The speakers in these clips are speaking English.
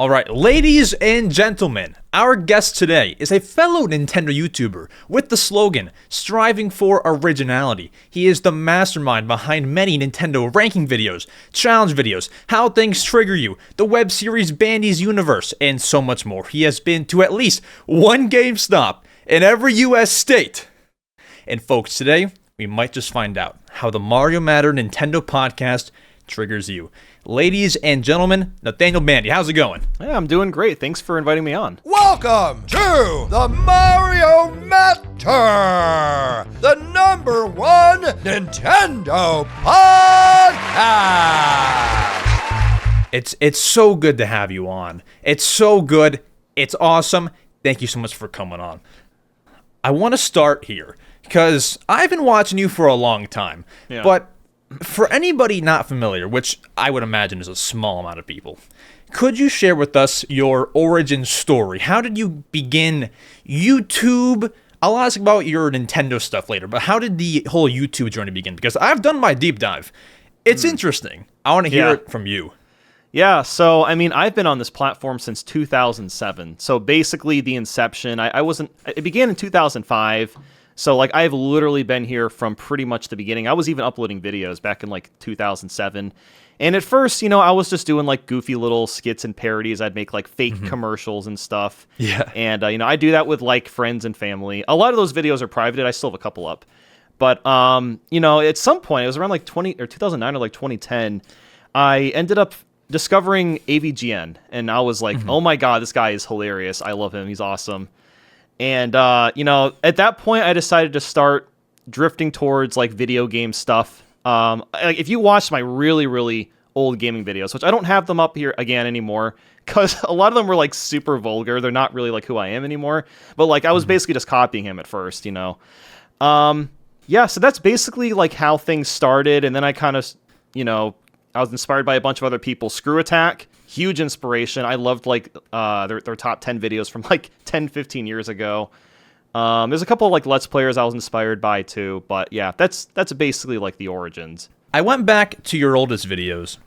All right, ladies and gentlemen, our guest today is a fellow Nintendo YouTuber with the slogan, striving for originality. He is the mastermind behind many Nintendo ranking videos, challenge videos, how things trigger you, the web series Bandy's Universe, and so much more. He has been to at least one GameStop in every US state. And folks, today, we might just find out how the Mario Matter Nintendo podcast triggers you. Ladies and gentlemen, Nathaniel Bandy, how's it going? Yeah, I'm doing great. Thanks for inviting me on. Welcome to the Mario Matter, the #1 Nintendo podcast. It's so good to have you on. It's so good. It's awesome. Thank you so much for coming on. I want to start here because I've been watching you for a long time, but for anybody not familiar, which I would imagine is a small amount of people, could you share with us your origin story? How did you begin YouTube? I'll ask about your Nintendo stuff later, but how did the whole YouTube journey begin? Because I've done my deep dive. It's interesting. I want to hear it from you. Yeah, so, I mean, I've been on this platform since 2007. So basically the inception, it began in 2005. So, like, I've literally been here from pretty much the beginning. I was even uploading videos back in, like, 2007. And at first, I was just doing, like, goofy little skits and parodies. I'd make, like, fake commercials and stuff. Yeah. And, I do that with, like, friends and family. A lot of those videos are privated. I still have a couple up. But, at some point, it was around, like, 2009 or, like, 2010, I ended up discovering AVGN. And I was like, oh, my God, this guy is hilarious. I love him. He's awesome. And, at that point, I decided to start drifting towards, like, video game stuff. If you watch my really, really old gaming videos, which I don't have them up here again anymore, because a lot of them were, like, super vulgar. They're not really, like, who I am anymore. But, like, I was basically just copying him at first, so that's basically, like, how things started. And then I kind of, I was inspired by a bunch of other people. Screw Attack. Huge inspiration. I loved, like, their top 10 videos from, like, 10, 15 years ago. There's a couple of, like, Let's Players I was inspired by, too. But, yeah, that's basically, like, the origins. I went back to your oldest videos.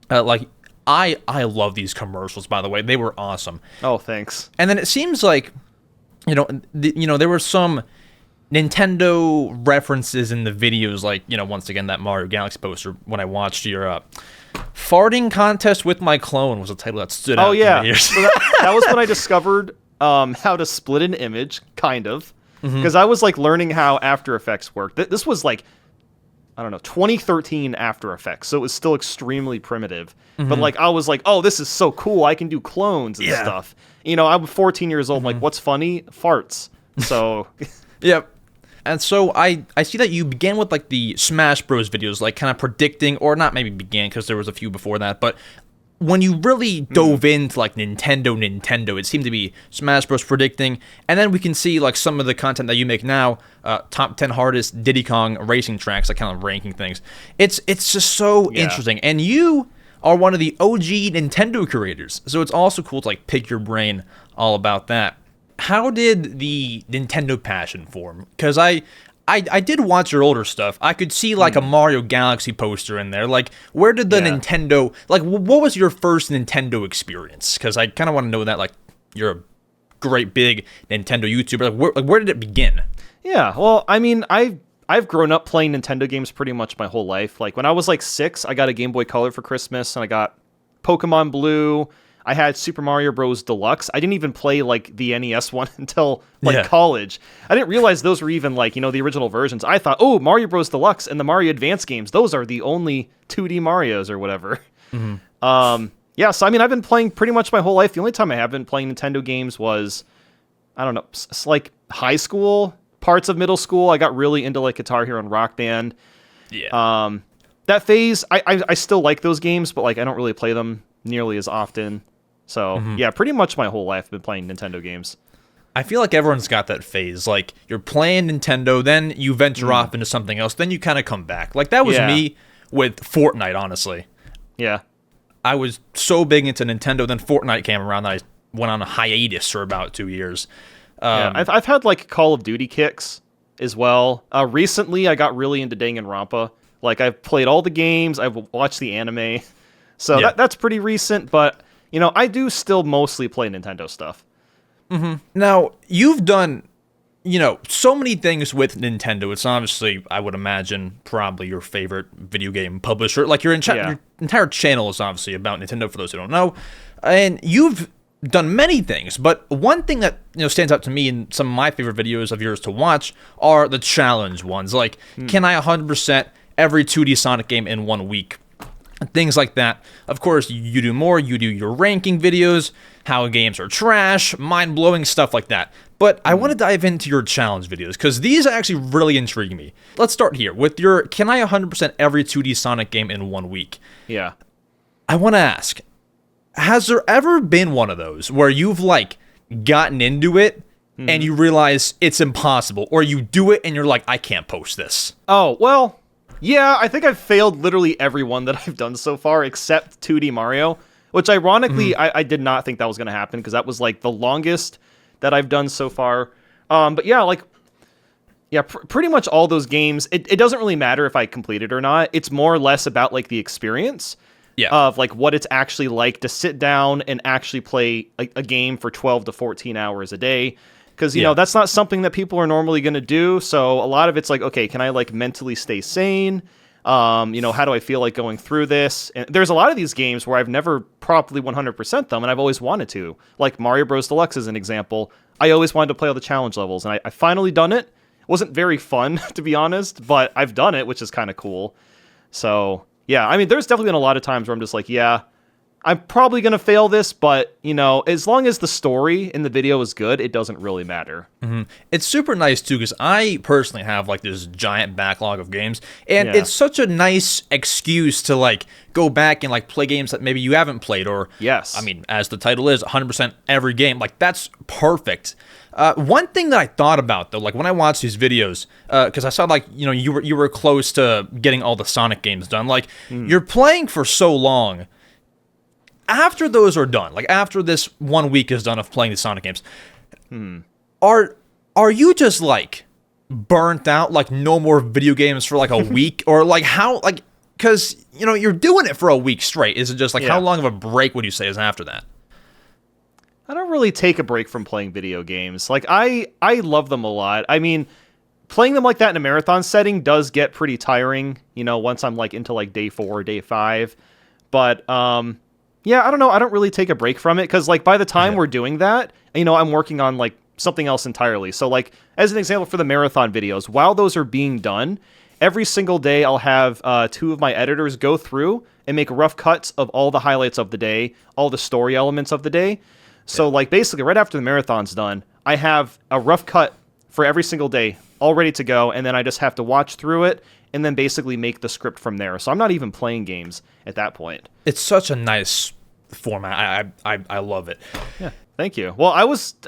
I love these commercials, by the way. They were awesome. Oh, thanks. And then it seems like, there were some Nintendo references in the videos, like, once again, that Mario Galaxy poster when I watched your... Farting Contest with My Clone was a title that stood out. Oh, yeah. To me. So that was when I discovered how to split an image, kind of. Because I was, like, learning how After Effects worked. This was, like, 2013 After Effects, so it was still extremely primitive. But, like, I was like, oh, this is so cool. I can do clones and stuff. I'm 14 years old. I'm like, what's funny? Farts. So... Yep. And so I see that you began with, like, the Smash Bros. Videos, like, kind of predicting, or not maybe began, because there was a few before that, but when you really dove into, like, Nintendo, it seemed to be Smash Bros. Predicting, and then we can see, like, some of the content that you make now, top 10 hardest Diddy Kong racing tracks, like, kind of ranking things. It's just so interesting, and you are one of the OG Nintendo creators, so it's also cool to, like, pick your brain all about that. How did the Nintendo passion form? Because I did watch your older stuff. I could see, like, a Mario Galaxy poster in there. Like, where did the Nintendo... Like, what was your first Nintendo experience? Because I kind of want to know that, like, you're a great, big Nintendo YouTuber. Like, where did it begin? Yeah, well, I mean, I've grown up playing Nintendo games pretty much my whole life. Like, when I was, like, 6, I got a Game Boy Color for Christmas, and I got Pokemon Blue... I had Super Mario Bros. Deluxe. I didn't even play, like, the NES one until, like, college. I didn't realize those were even, like, the original versions. I thought, oh, Mario Bros. Deluxe and the Mario Advance games, those are the only 2D Marios or whatever. So, I mean, I've been playing pretty much my whole life. The only time I have been playing Nintendo games was, I don't know, like, high school, parts of middle school. I got really into, like, Guitar Hero and Rock Band. Yeah. That phase, I still like those games, but, like, I don't really play them nearly as often. So, yeah, pretty much my whole life I've been playing Nintendo games. I feel like everyone's got that phase. Like, you're playing Nintendo, then you venture off into something else, then you kind of come back. Like, that was me with Fortnite, honestly. Yeah. I was so big into Nintendo, then Fortnite came around, that I went on a hiatus for about 2 years. I've had, like, Call of Duty kicks as well. Recently, I got really into Danganronpa. Like, I've played all the games, I've watched the anime. So that's pretty recent, but... I do still mostly play Nintendo stuff. Now, you've done, so many things with Nintendo. It's obviously, I would imagine, probably your favorite video game publisher. Like, your entire channel is obviously about Nintendo, for those who don't know. And you've done many things, but one thing that, stands out to me in some of my favorite videos of yours to watch are the challenge ones. Like, can I 100% every 2D Sonic game in 1 week? Things like that. Of course, you do more. You do your ranking videos, how games are trash, mind-blowing, stuff like that. But I want to dive into your challenge videos, because these actually really intrigue me. Let's start here with your can I 100% every 2D Sonic game in 1 week? Yeah. I want to ask, has there ever been one of those where you've, gotten into it and you realize it's impossible, or you do it and you're like, I can't post this? Oh, well... Yeah, I think I've failed literally every one that I've done so far, except 2D Mario, which ironically, I did not think that was going to happen, because that was, the longest that I've done so far. But yeah, pretty much all those games, it doesn't really matter if I complete it or not. It's more or less about, the experience of, what it's actually like to sit down and actually play a game for 12 to 14 hours a day. Because, that's not something that people are normally going to do. So a lot of it's okay, can I, mentally stay sane? How do I feel going through this? And there's a lot of these games where I've never properly 100% them, and I've always wanted to. Like Mario Bros. Deluxe is an example. I always wanted to play all the challenge levels, and I finally done it. It wasn't very fun, to be honest, but I've done it, which is kind of cool. So, yeah, I mean, there's definitely been a lot of times where I'm just yeah, I'm probably going to fail this, but, as long as the story in the video is good, it doesn't really matter. It's super nice, too, because I personally have, this giant backlog of games, and it's such a nice excuse to, go back and, play games that maybe you haven't played, or, yes, I mean, as the title is, 100% every game. That's perfect. One thing that I thought about, though, when I watched these videos, because I saw, you were close to getting all the Sonic games done. You're playing for so long. After those are done, after this 1 week is done of playing the Sonic games, are you just burnt out, no more video games for a week, or how, because you're doing it for a week straight? Is it just how long of a break would you say is after that? I don't really take a break from playing video games. I love them a lot. I mean, playing them like that in a marathon setting does get pretty tiring, once I'm into day 4 or day 5, but yeah, I don't know. I don't really take a break from it, because by the time we're doing that, I'm working on something else entirely. So as an example for the marathon videos, while those are being done, every single day I'll have 2 of my editors go through and make rough cuts of all the highlights of the day, all the story elements of the day. So basically right after the marathon's done, I have a rough cut for every single day all ready to go, and then I just have to watch through it and then basically make the script from there. So I'm not even playing games at that point. It's such a nice format. I love it. Yeah, thank you. Well,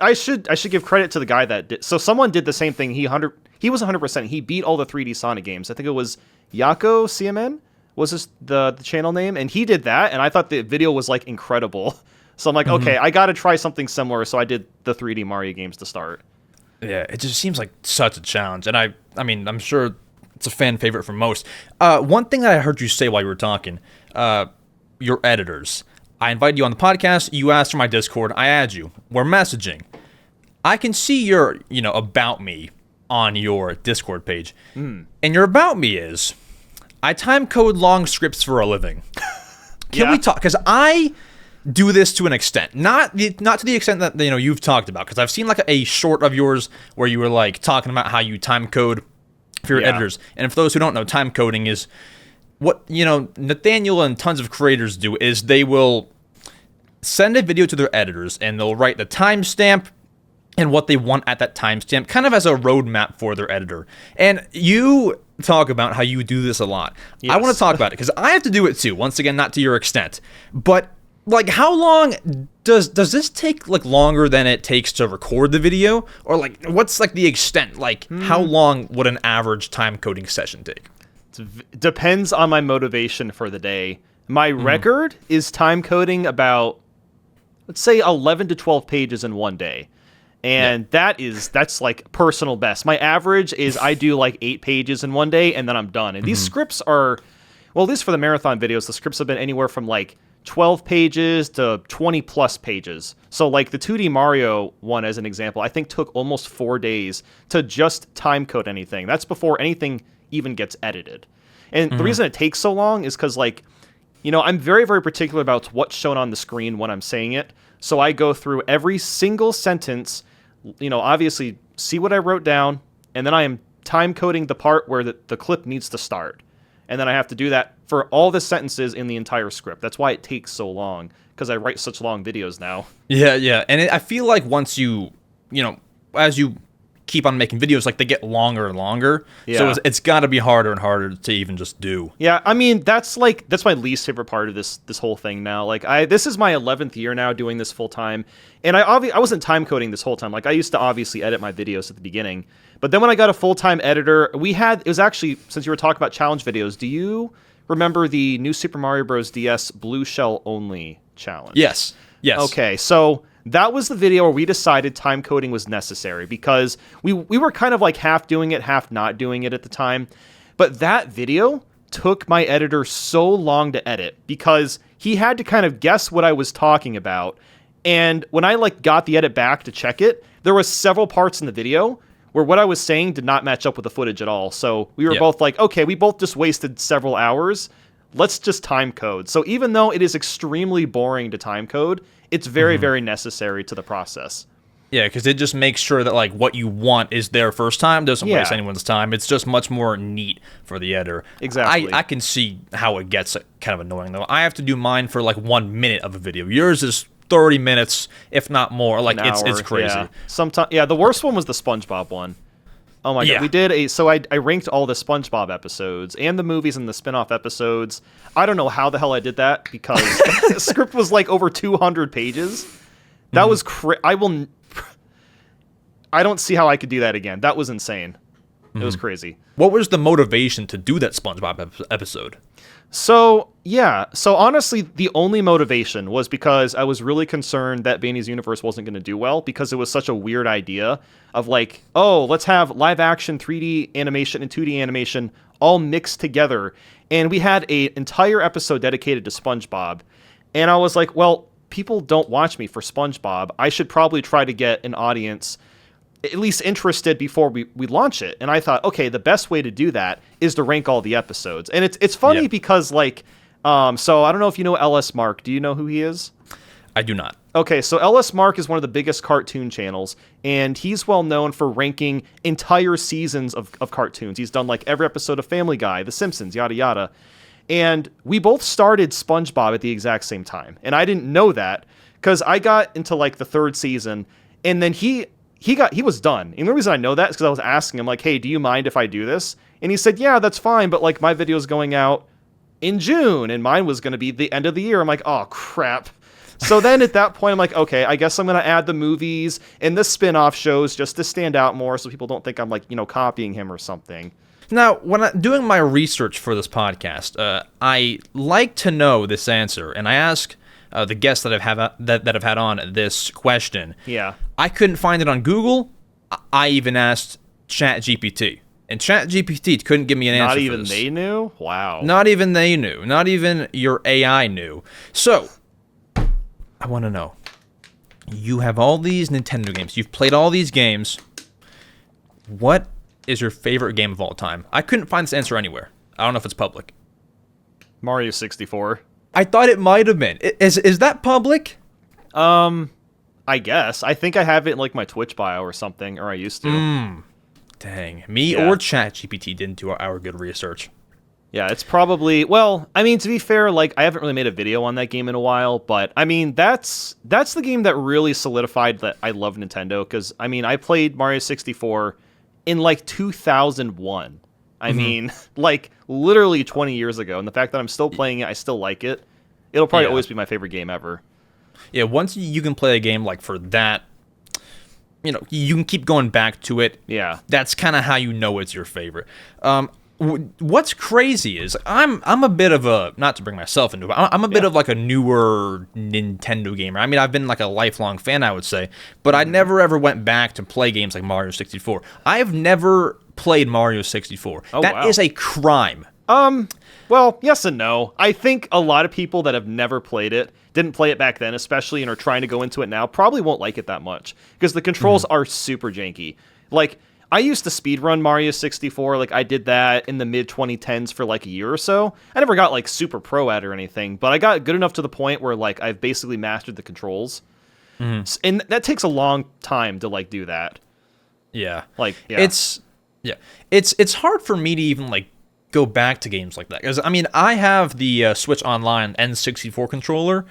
I should give credit to the guy that did. So someone did the same thing. He was 100%. He beat all the 3D Sonic games. I think it was Yako CMN was this the channel name, and he did that. And I thought the video was incredible. So I'm okay, I got to try something similar. So I did the 3D Mario games to start. Yeah, it just seems like such a challenge, and I mean, I'm sure it's a fan favorite for most. One thing that I heard you say while you were talking, your editors. I invited you on the podcast, you asked for my Discord, I add you. We're messaging. I can see your, about me on your Discord page. And your about me is, I time code long scripts for a living. Can we talk? Because I do this to an extent. Not to the extent that, you've talked about. Because I've seen a short of yours where you were talking about how you time code for your editors. And for those who don't know, time coding is what, Nathaniel and tons of creators do is they will send a video to their editors and they'll write the timestamp and what they want at that timestamp, kind of as a roadmap for their editor. And you talk about how you do this a lot. Yes. I want to talk about it because I have to do it too. Once again, not to your extent, but how long does this take longer than it takes to record the video, or what's the extent? How long would an average time coding session take? It depends on my motivation for the day. My record is time coding about, let's say, 11 to 12 pages in one day. And that's personal best. My average is I do 8 pages in one day and then I'm done. And these scripts are, well, at least for the marathon videos, the scripts have been anywhere from 12 pages to 20 plus pages. So like the 2D Mario one, as an example, I think took almost 4 days to just time code anything. That's before anything even gets edited. And the reason it takes so long is because, like, you know, I'm very, very particular about what's shown on the screen when I'm saying it. So I go through every single sentence, you know, obviously see what I wrote down, and then I am time coding the part where the clip needs to start. And then I have to do that for all the sentences in the entire script. That's why it takes so long, because I write such long videos now. Yeah. And I feel like once you know, as you keep on making videos, like, they get longer and longer. Yeah. So it's got to be harder and harder to even just do. Yeah, I mean, that's my least favorite part of this whole thing now. Like, this is my 11th year now doing this full time, and I wasn't time coding this whole time. Like, I used to obviously edit my videos at the beginning, but then when I got a full-time editor, it was actually, since you were talking about challenge videos, do you remember the new Super Mario Bros. DS Blue Shell Only challenge? Yes. Okay, so that was the video where we decided time coding was necessary, because we were kind of like half doing it, half not doing it at the time. But that video took my editor so long to edit, because he had to kind of guess what I was talking about. And when I like got the edit back to check it, there was several parts in the video where what I was saying did not match up with the footage at all. So we were both like, okay, we both just wasted several hours. Let's just time code. So even though it is extremely boring to time code, it's very, very necessary to the process. Yeah, because it just makes sure that, like, what you want is there first time. Doesn't waste anyone's time. It's just much more neat for the editor. Exactly. I can see how it gets kind of annoying, though. I have to do mine for, like, 1 minute of a video. Yours is 30 minutes, if not more. Like, it's crazy. Yeah. Sometimes, the worst one was the Spongebob one. Oh my god, we did I ranked all the Spongebob episodes and the movies and the spin-off episodes. I don't know how the hell I did that, because the script was like over 200 pages. That was I don't see how I could do that again. That was insane. It was crazy. What was the motivation to do that SpongeBob episode? So honestly, the only motivation was because I was really concerned that Bandy's universe wasn't going to do well, because it was such a weird idea of like, oh, let's have live action 3D animation and 2D animation all mixed together. And we had an entire episode dedicated to SpongeBob. And I was like, well, people don't watch me for SpongeBob. I should probably try to get an audience at least interested before we launch it. And I thought, okay, the best way to do that is to rank all the episodes. And it's funny because, like, so I don't know if you know LS Mark. Do you know who he is? I do not. Okay, so LS Mark is one of the biggest cartoon channels, and he's well known for ranking entire seasons of cartoons. He's done, like, every episode of Family Guy, The Simpsons, yada yada. And we both started SpongeBob at the exact same time. And I didn't know that, because I got into, like, the 3rd season, and then he was done. And the reason I know that is because I was asking him, like, hey, do you mind if I do this? And he said, yeah, that's fine, but, like, my video's going out in June, and mine was going to be the end of the year. I'm like, oh, crap. So then at that point, I'm like, okay, I guess I'm going to add the movies and the spin-off shows just to stand out more so people don't think I'm, like, you know, copying him or something. Now, when I'm doing my research for this podcast, I like to know this answer, and I ask the guests that I've had on this question. Yeah. I couldn't find it on Google. I even asked ChatGPT, and ChatGPT couldn't give me an answer. Not even they knew? Wow. Not even they knew. Not even your AI knew. So, I want to know. You have all these Nintendo games. You've played all these games. What is your favorite game of all time? I couldn't find this answer anywhere. I don't know if it's public. Mario 64. I thought it might have been. Is that public? I guess. I think I have it in, like, my Twitch bio or something, or I used to. Dang. Me or ChatGPT didn't do our good research. Yeah, it's probably... Well, I mean, to be fair, like, I haven't really made a video on that game in a while, but, I mean, that's the game that really solidified that I love Nintendo, because, I mean, I played Mario 64 in, like, 2001. I mean, like, literally 20 years ago, and the fact that I'm still playing it, I still like it. It'll probably always be my favorite game ever. Yeah, once you can play a game, like, for that, you know, you can keep going back to it. Yeah. That's kind of how you know it's your favorite. What's crazy is I'm a bit of a, not to bring myself into it, I'm a bit of like a newer Nintendo gamer. I mean, I've been like a lifelong fan, I would say, but I never ever went back to play games like Mario 64. I have never played Mario 64. That is a crime. Well, yes and no. I think a lot of people that have never played it, didn't play it back then especially, and are trying to go into it now, probably won't like it that much. Because the controls are super janky. Like, I used to speedrun Mario 64, like, I did that in the mid-2010s for, like, a year or so. I never got, like, super pro at it or anything, but I got good enough to the point where, like, I've basically mastered the controls. And that takes a long time to, like, do that. Yeah. Like, yeah. It's hard for me to even, like, go back to games like that. Because, I mean, I have the Switch Online N64 controller.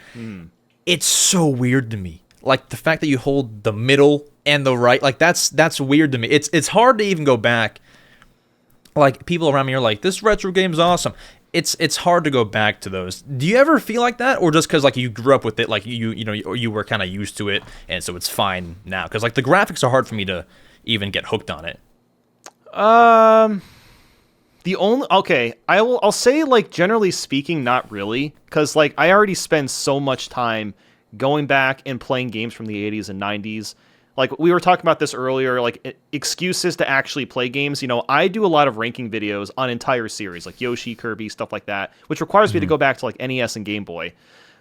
It's so weird to me. Like, the fact that you hold the middle and the right, like, that's weird to me. It's hard to even go back. Like, people around me are like, this retro game's awesome. It's hard to go back to those. Do you ever feel like that? Or just because, like, you grew up with it, like, you were kind of used to it, and so it's fine now? Because, like, the graphics are hard for me to even get hooked on it. I'll say, like, generally speaking, not really, because, like, I already spend so much time going back and playing games from the 80s and 90s. Like, we were talking about this earlier, like, excuses to actually play games. You know, I do a lot of ranking videos on entire series, like Yoshi, Kirby, stuff like that, which requires me to go back to, like, NES and Game Boy.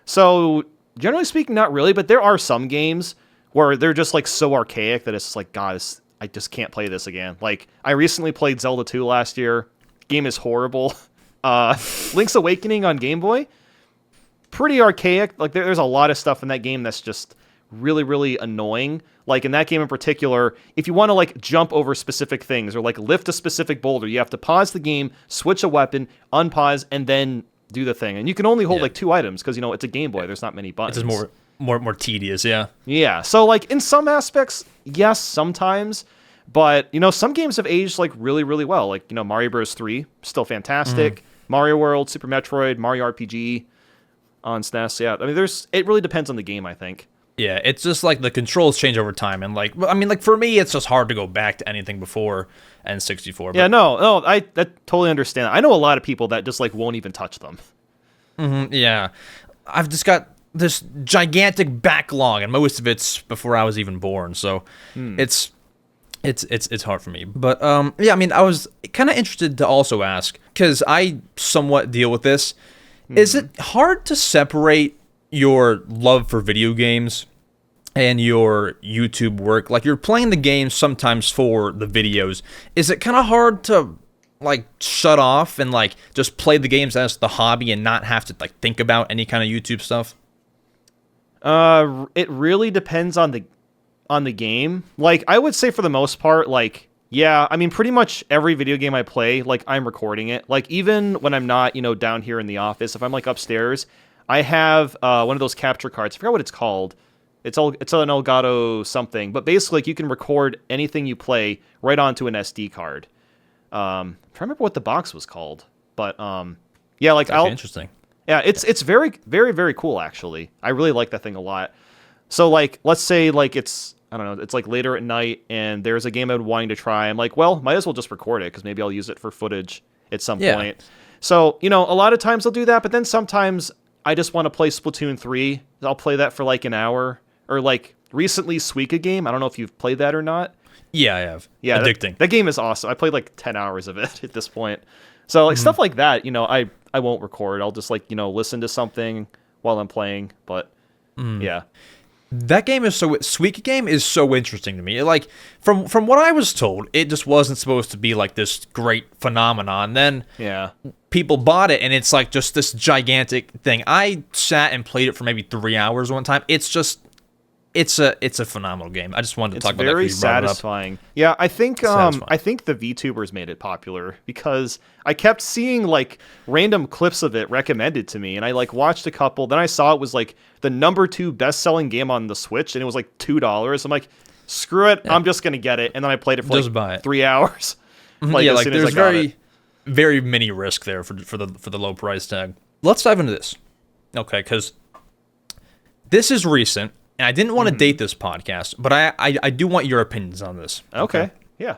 So, generally speaking, not really, but there are some games where they're just, like, so archaic that it's just like, God, I just can't play this again. Like, I recently played Zelda 2 last year. Game is horrible. Link's Awakening on Game Boy, pretty archaic. Like, there's a lot of stuff in that game that's just really, really annoying. Like, in that game in particular, if you want to, like, jump over specific things or, like, lift a specific boulder, you have to pause the game, switch a weapon, unpause, and then do the thing. And you can only hold, like, 2 items because, you know, it's a Game Boy. There's not many buttons. It's just more tedious, yeah. Yeah, so, like, in some aspects, yes, sometimes. But, you know, some games have aged, like, really, really well. Like, you know, Mario Bros. 3, still fantastic. Mario World, Super Metroid, Mario RPG on SNES. Yeah, I mean, it really depends on the game, I think. Yeah, it's just like the controls change over time, and like, I mean, like for me, it's just hard to go back to anything before N64. But yeah, no, I totally understand. I know a lot of people that just like won't even touch them. Yeah, I've just got this gigantic backlog, and most of it's before I was even born, so it's hard for me. But yeah, I mean, I was kind of interested to also ask, because I somewhat deal with this. Is it hard to separate your love for video games and your YouTube work? Like, you're playing the games sometimes for the videos. Is it kind of hard to, like, shut off and, like, just play the games as the hobby and not have to, like, think about any kind of YouTube stuff? It really depends on the game. Like, I would say for the most part, like, yeah, I mean, pretty much every video game I play, like, I'm recording it. Like, even when I'm not, you know, down here in the office, if I'm, like, upstairs, I have one of those capture cards. I forgot what it's called. It's an Elgato something. But basically, like, you can record anything you play right onto an SD card. I'm trying to remember what the box was called. But, yeah, like, Interesting. Yeah, it's very, very, very cool, actually. I really like that thing a lot. So, like, let's say, like, it's, I don't know, it's, like, later at night, and there's a game I'm wanting to try. I'm like, well, might as well just record it, because maybe I'll use it for footage at some point. So, you know, a lot of times I'll do that, but then sometimes I just want to play Splatoon 3. I'll play that for, like, an hour. Or, like, recently, Suika game. I don't know if you've played that or not. Yeah, I have. Yeah, addicting. That game is awesome. I played, like, 10 hours of it at this point. So, like, stuff like that, you know, I won't record. I'll just, like, you know, listen to something while I'm playing. But, yeah. That game is Suika game is so interesting to me. Like, from what I was told, it just wasn't supposed to be like this great phenomenon. Then people bought it, and it's like just this gigantic thing. I sat and played it for maybe 3 hours one time. It's just it's a phenomenal game. I just wanted to talk about that. It's very satisfying. Yeah, I think the VTubers made it popular because I kept seeing like random clips of it recommended to me, and I like watched a couple. Then I saw it was like the #2 best-selling game on the Switch, and it was like $2. I'm like, screw it, I'm just gonna get it. And then I played it for like 3 hours. Like, yeah, like there's very mini risk there for the low price tag. Let's dive into this, okay? Because this is recent. And I didn't want to date this podcast, but I do want your opinions on this. Okay. Yeah.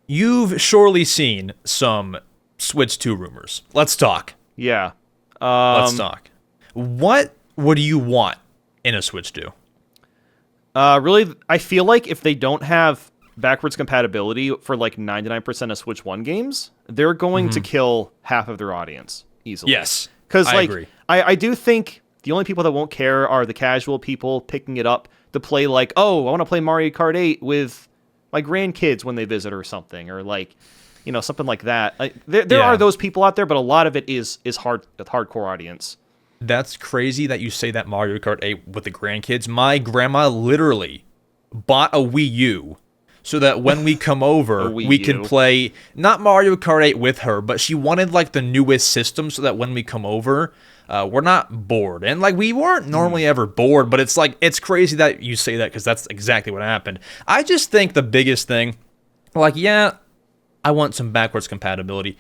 You've surely seen some Switch 2 rumors. Let's talk. Yeah. Let's talk. What do you want in a Switch 2? Really, I feel like if they don't have backwards compatibility for like 99% of Switch 1 games, they're going to kill half of their audience easily. Yes, because I agree. I do think the only people that won't care are the casual people picking it up to play like, oh, I want to play Mario Kart 8 with my grandkids when they visit or something, or like, you know, something like that. Like, there are those people out there, but a lot of it is hardcore audience. That's crazy that you say that Mario Kart 8 with the grandkids. My grandma literally bought a Wii U so that when we come over, we can play, not Mario Kart 8 with her, but she wanted like the newest system so that when we come over, we're not bored. And like we weren't normally ever bored, but it's like, it's crazy that you say that because that's exactly what happened. I just think the biggest thing, like, yeah, I want some backwards compatibility.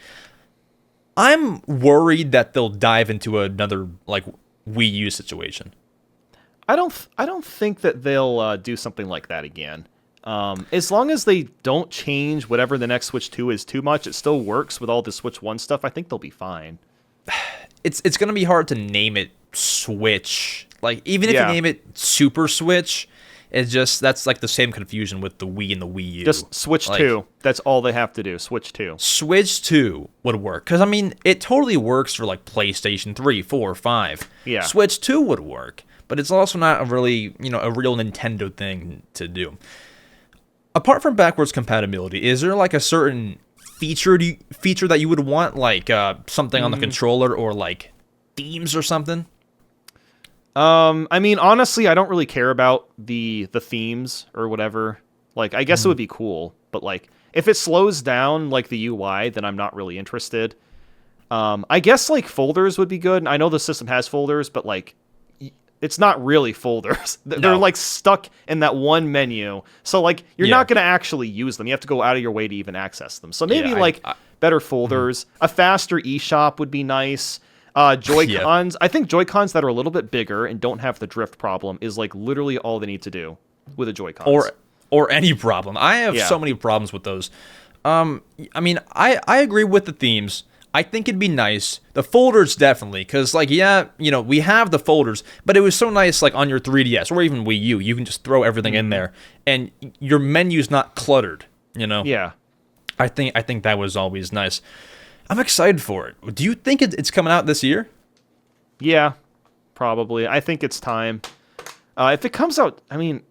I'm worried that they'll dive into another like Wii U situation. I don't think that they'll do something like that again. As long as they don't change whatever the next Switch 2 is too much, it still works with all the Switch 1 stuff. I think they'll be fine. It's gonna be hard to name it Switch. Like even if you name it Super Switch, it's just that's like the same confusion with the Wii and the Wii U. Just Switch 2. That's all they have to do. Switch 2. Switch 2 would work because I mean it totally works for like PlayStation 3, 4, 5. Yeah. Switch 2 would work, but it's also not a really a real Nintendo thing to do. Apart from backwards compatibility, is there like a certain feature that you would want, like something on the controller or like themes or something? I mean, honestly, I don't really care about the themes or whatever. Like, I guess it would be cool, but like, if it slows down like the UI, then I'm not really interested. I guess like folders would be good. I know the system has folders, but like, it's not really folders. They're like stuck in that one menu. So like, you're not going to actually use them. You have to go out of your way to even access them. So maybe better folders. A faster eShop would be nice. Joy-Cons. I think Joy-Cons that are a little bit bigger and don't have the drift problem is like literally all they need to do with a Joy-Cons. Or any problem. I have so many problems with those. I mean, I agree with the themes. I think it'd be nice. The folders definitely, because like we have the folders, but it was so nice like on your 3DS or even Wii U, you can just throw everything in there and your menu's not cluttered. Yeah. I think that was always nice. I'm excited for it. Do you think it's coming out this year? Yeah, probably. I think it's time. If it comes out, I mean,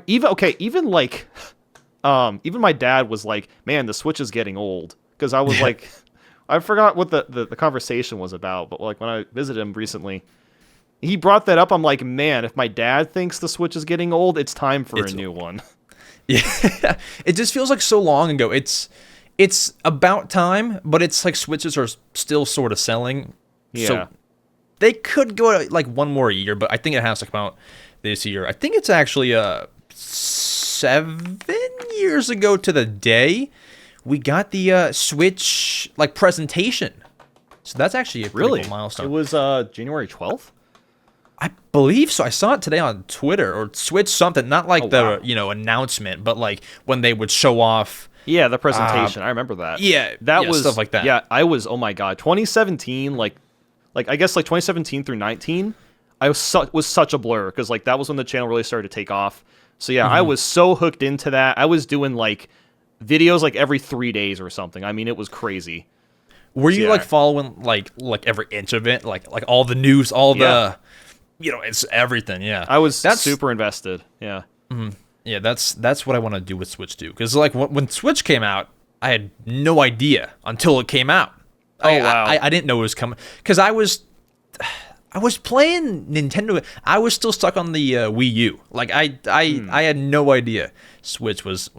even my dad was like, "Man, the Switch is getting old." Because I was like, I forgot what the conversation was about, but like when I visited him recently, he brought that up. I'm like, man, if my dad thinks the Switch is getting old, it's time for a new one. Yeah, it just feels like so long ago. It's about time, but it's like Switches are still sort of selling. Yeah. So they could go like one more year, but I think it has to come out this year. I think it's actually 7 years ago to the day we got the Switch like presentation. So that's actually a pretty cool milestone. It was January 12th? I believe so. I saw it today on Twitter or Switch something, not like announcement, but like when they would show off. Yeah, the presentation. I remember that. Yeah, that was stuff like that. Yeah, I was. Oh my god, 2017. Like I guess like 2017 through 19. I was such a blur because like that was when the channel really started to take off. So yeah, I was so hooked into that. I was doing like videos like every 3 days or something. I mean, it was crazy. Were you like following like every inch of it, like all the news, all the, it's everything. Yeah, I was super invested. Yeah. Mm-hmm. Yeah, that's what I want to do with Switch 2. Because like when Switch came out, I had no idea until it came out. Wow! I didn't know it was coming because I was playing Nintendo. I was still stuck on the Wii U. Like I had no idea Switch was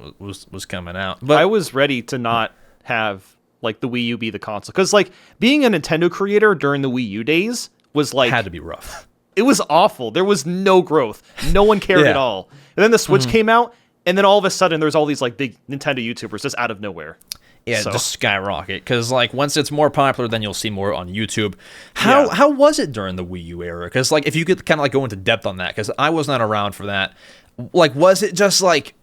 coming out. But I was ready to not have like the Wii U be the console because like being a Nintendo creator during the Wii U days was like had to be rough. It was awful. There was no growth. No one cared at all. And then the Switch came out, and then all of a sudden there's all these like big Nintendo YouTubers just out of nowhere. Yeah, just skyrocket. Because like once it's more popular, then you'll see more on YouTube. How was it during the Wii U era? Because like if you could kind of like go into depth on that, because I was not around for that. Like was it just like,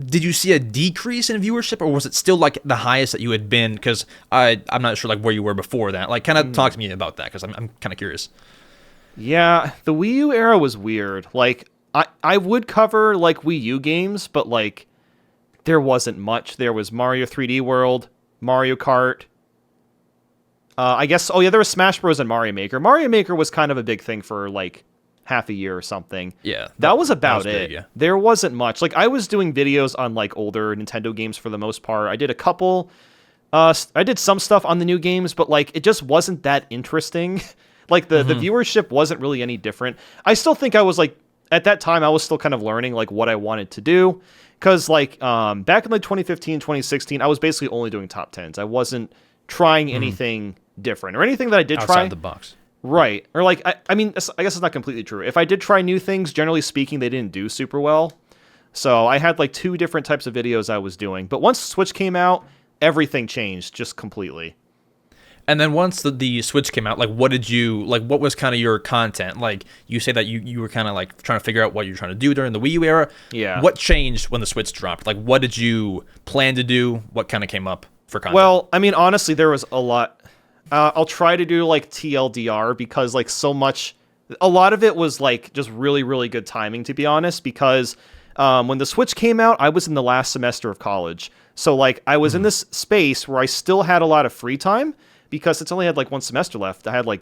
did you see a decrease in viewership, or was it still like the highest that you had been? Because I'm not sure like where you were before that. Like kind of talk to me about that because I'm kind of curious. Yeah, the Wii U era was weird. Like, I would cover, like, Wii U games, but, like, there wasn't much. There was Mario 3D World, Mario Kart. I guess, oh yeah, there was Smash Bros. And Mario Maker. Mario Maker was kind of a big thing for like half a year or something. Yeah. That was about that was it. big, yeah. There wasn't much. Like, I was doing videos on like older Nintendo games for the most part. I did a couple. I did some stuff on the new games, but like it just wasn't that interesting. Like the viewership wasn't really any different. I still think I was like, at that time, I was still kind of learning like what I wanted to do. Because like back in like 2015, 2016, I was basically only doing top 10s. I wasn't trying anything different or anything that I did Outside try. the box. Right. Or like, I mean, I guess it's not completely true. If I did try new things, generally speaking, they didn't do super well. So I had like 2 different types of videos I was doing. But once Switch came out, everything changed just completely. And then once the Switch came out, like what was kind of your content? Like you say that you were kind of like trying to figure out what you're trying to do during the Wii U era. Yeah. What changed when the Switch dropped? Like what did you plan to do? What kind of came up for content? Well, I mean, honestly, there was a lot. I'll try to do like TLDR because like a lot of it was like just really, really good timing, to be honest, because when the Switch came out, I was in the last semester of college. So like I was in this space where I still had a lot of free time because it's only had like 1 semester left. I had like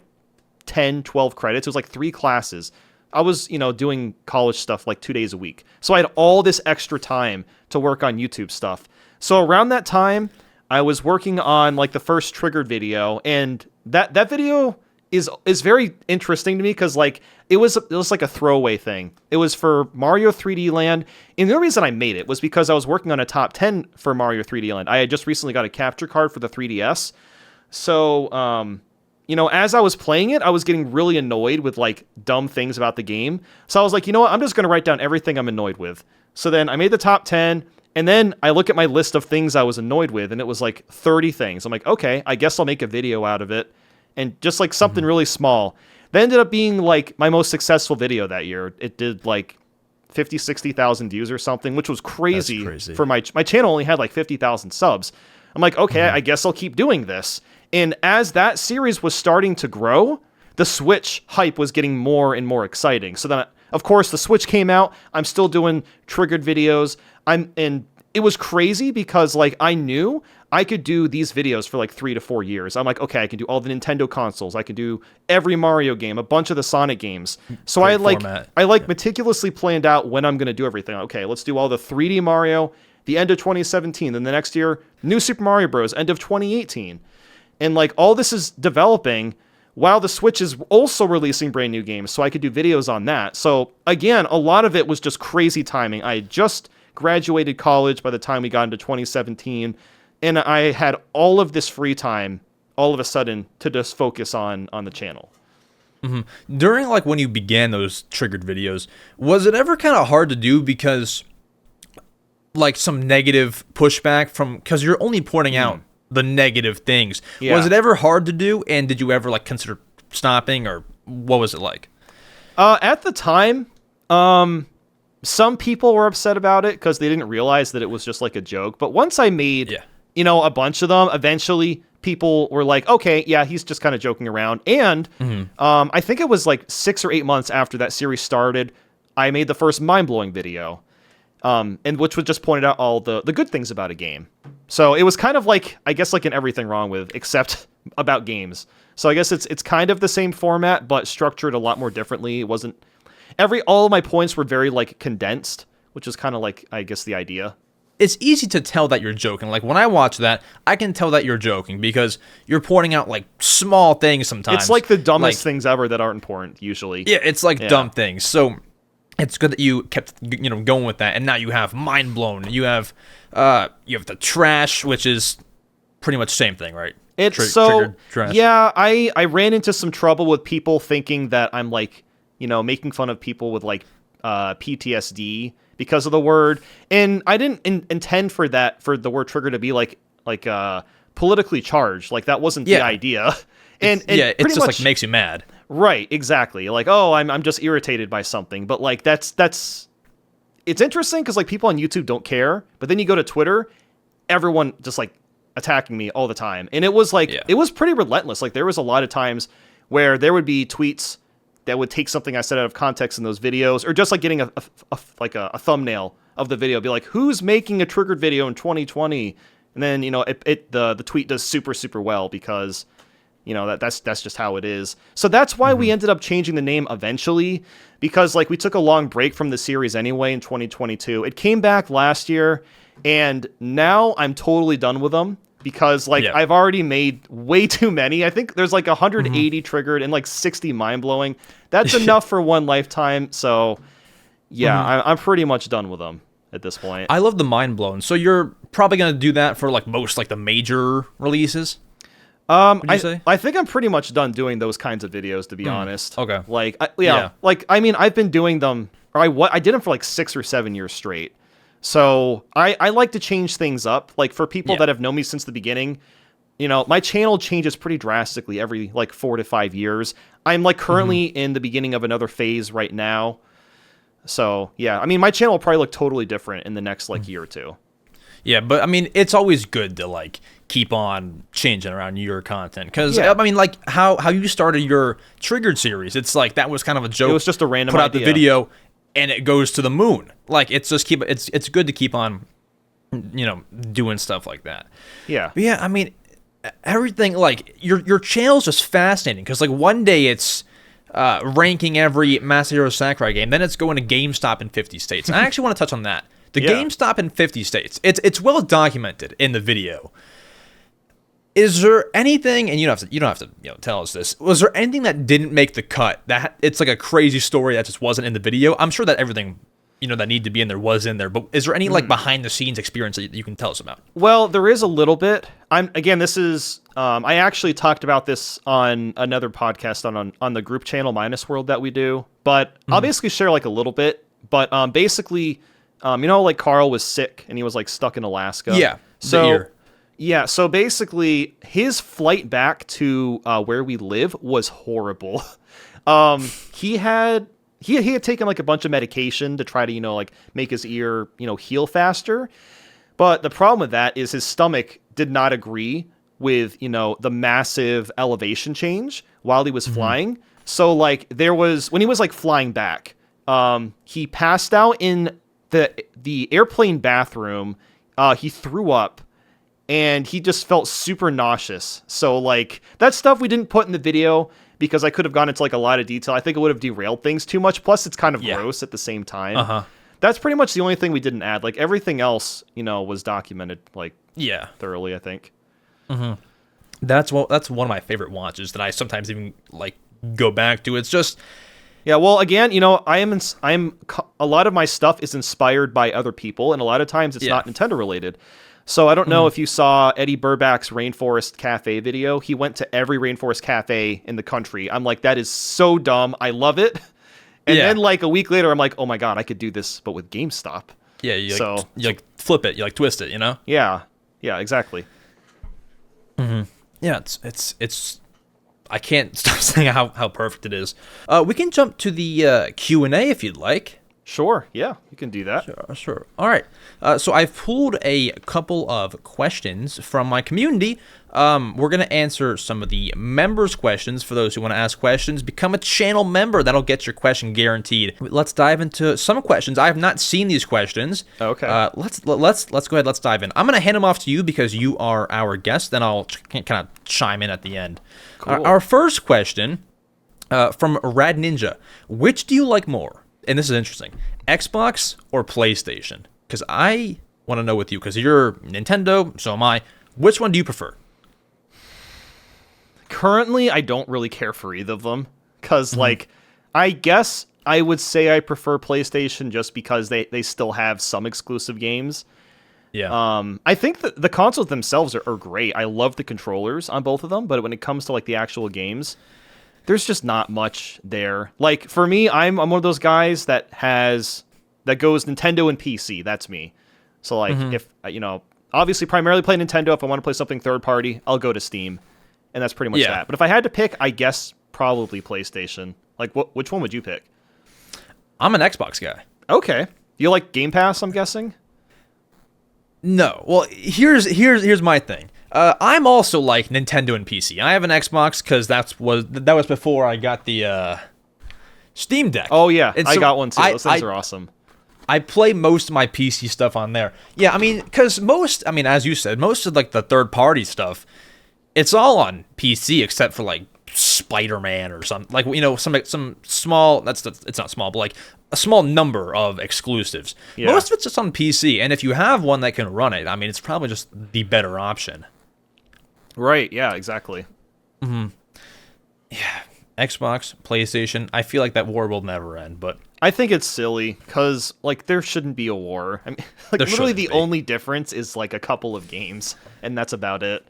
10, 12 credits. It was like 3 classes. I was, doing college stuff like 2 days a week. So I had all this extra time to work on YouTube stuff. So around that time, I was working on like the first Triggered video, and that video is very interesting to me because like it was like a throwaway thing. It was for Mario 3D Land, and the only reason I made it was because I was working on a top 10 for Mario 3D Land. I had just recently got a capture card for the 3DS, so as I was playing it, I was getting really annoyed with like dumb things about the game. So I was like, you know what? I'm just gonna write down everything I'm annoyed with. So then I made the top 10. And then I look at my list of things I was annoyed with, and it was like 30 things. I'm like, okay, I guess I'll make a video out of it. And just like something really small. That ended up being like my most successful video that year. It did like 50, 60,000 views or something, which was crazy. For my channel only had like 50,000 subs. I'm like, okay, I guess I'll keep doing this. And as that series was starting to grow, the Switch hype was getting more and more exciting. So then, of course, the Switch came out. I'm still doing Triggered videos. And it was crazy because like I knew I could do these videos for like 3 to 4 years. I'm like, okay, I can do all the Nintendo consoles. I can do every Mario game, a bunch of the Sonic games. So Great format. Meticulously planned out when I'm going to do everything. Okay, let's do all the 3D Mario, the end of 2017. Then the next year, new Super Mario Bros. End of 2018. And like all this is developing while the Switch is also releasing brand new games. So I could do videos on that. So again, a lot of it was just crazy timing. I had just graduated college by the time we got into 2017, and I had all of this free time all of a sudden to just focus on the channel. During like when you began those Triggered videos, was it ever kind of hard to do because like some negative pushback because you're only pointing out the negative things? Yeah. Was it ever hard to do, and did you ever like consider stopping, or what was it like? At the time, some people were upset about it because they didn't realize that it was just like a joke. But once I made, a bunch of them, eventually people were like, okay, yeah, he's just kind of joking around. And I think it was like 6 or 8 months after that series started, I made the first mind-blowing video, and which was just pointed out all the good things about a game. So it was kind of like, I guess, like an everything wrong with, except about games. So I guess it's kind of the same format, but structured a lot more differently. It wasn't... all of my points were very like condensed, which is kind of like, I guess, the idea. It's easy to tell that you're joking. Like when I watch that, I can tell that you're joking because you're pointing out like small things sometimes. It's like the dumbest things ever that aren't important usually. Yeah, it's like dumb things. So it's good that you kept going with that, and now you have Mind Blown. You have the trash, which is pretty much the same thing, right? It's Triggered trash. Yeah, I ran into some trouble with people thinking that I'm like, making fun of people with like PTSD because of the word, and I didn't intend for the word trigger to be like politically charged. Like that wasn't the idea. And it's just much, like makes you mad. Right, exactly. Like, oh, I'm just irritated by something, but like that's it's interesting because like people on YouTube don't care, but then you go to Twitter, everyone just like attacking me all the time, and it was like it was pretty relentless. Like there was a lot of times where there would be tweets that would take something I said out of context in those videos, or just like getting a thumbnail of the video. Be like, who's making a triggered video in 2020? And then, you know, the tweet does super, super well because, you know, that's just how it is. So that's why we ended up changing the name eventually, because like we took a long break from the series anyway in 2022. It came back last year, and now I'm totally done with them because like I've already made way too many. I think there's like 180 triggered and like 60 mind-blowing. That's enough for one lifetime. So yeah, I'm pretty much done with them at this point. I love the mind blown. So you're probably gonna do that for like most like the major releases. I think I'm pretty much done doing those kinds of videos, to be honest. Okay. Like, like, I mean, I've been doing them, or I did them for like 6 or 7 years straight. So I like to change things up. Like for people that have known me since the beginning, you know, my channel changes pretty drastically every like 4 to 5 years. I'm like currently in the beginning of another phase right now. So yeah, I mean, my channel will probably look totally different in the next like year or two. Yeah, but I mean, it's always good to like keep on changing around your content because I mean, like how you started your Triggered series. It's like that was kind of a joke. It was just a random put out idea. the video, and it goes to the moon. Like it's just it's good to keep on, you know, doing stuff like that. Yeah, but yeah. I mean, everything like your channel's just fascinating because like one day it's ranking every Master Hero Sakurai game, then it's going to GameStop in 50 states. And I actually want to touch on that. The GameStop in 50 states. It's well documented in the video. Is there anything, and you don't have to tell us this. Was there anything that didn't make the cut? That it's like a crazy story that just wasn't in the video. I'm sure that everything that needed to be in there was in there. But is there any like behind the scenes experience that you can tell us about? Well, there is a little bit. This is I actually talked about this on another podcast on the group channel Minus World that we do. But I'll basically share like a little bit. But basically. Like Carl was sick and he was like stuck in Alaska. Yeah. So basically his flight back to where we live was horrible. He had taken like a bunch of medication to try to, like make his ear, heal faster. But the problem with that is his stomach did not agree with, the massive elevation change while he was flying. So like when he was like flying back, he passed out in the airplane bathroom. He threw up and he just felt super nauseous. So like that stuff we didn't put in the video because I could have gone into like a lot of detail. I think it would have derailed things too much. Plus it's kind of gross at the same time. That's pretty much the only thing we didn't add. Like everything else, was documented like thoroughly, I think. That's one of my favorite watches that I sometimes even like go back to. It's just yeah, well, again, I'm a lot of my stuff is inspired by other people, and a lot of times it's not Nintendo related. So I don't know if you saw Eddie Burback's Rainforest Cafe video. He went to every Rainforest Cafe in the country. I'm like, that is so dumb. I love it. And then like a week later, I'm like, oh my god, I could do this, but with GameStop. Yeah, you like flip it, you like twist it, Yeah, exactly. Yeah, it's. I can't stop saying how perfect it is. We can jump to the Q&A if you'd like. Sure, yeah, you can do that. Sure. All right. So I've pulled a couple of questions from my community. We're going to answer some of the members' questions. For those who want to ask questions, become a channel member. That'll get your question guaranteed. Let's dive into some questions. I have not seen these questions. Okay. Let's go ahead. Let's dive in. I'm going to hand them off to you because you are our guest. Then I'll kind of chime in at the end. Cool. Our first question from Rad Ninja: which do you like more? And this is interesting. Xbox or PlayStation? Because I want to know with you, because you're Nintendo, so am I. Which one do you prefer? Currently, I don't really care for either of them. Because, I guess I would say I prefer PlayStation just because they still have some exclusive games. Yeah. I think that the consoles themselves are great. I love the controllers on both of them, but when it comes to, like, the actual games, there's just not much there. Like, for me, I'm one of those guys that goes Nintendo and PC. That's me. So, like, if, obviously primarily play Nintendo. If I want to play something third party, I'll go to Steam. And that's pretty much that. But if I had to pick, I guess probably PlayStation. Like, which one would you pick? I'm an Xbox guy. Okay. You like Game Pass, I'm guessing? No. Well, here's my thing. I'm also like Nintendo and PC. I have an Xbox because that was before I got the Steam Deck. Oh yeah, and I so got one too. Those things are awesome. I play most of my PC stuff on there. Yeah, I mean, because as you said, most of like the third-party stuff, it's all on PC except for like Spider-Man or something. Like, you know, some small, it's not small, but like a small number of exclusives. Yeah. Most of it's just on PC, and if you have one that can run it, I mean, it's probably just the better option. Right, yeah, exactly. Xbox, PlayStation, I feel like that war will never end, but I think it's silly because like there shouldn't be a war. I mean, like There literally shouldn't the be. only difference is like a couple of games, and that's about it.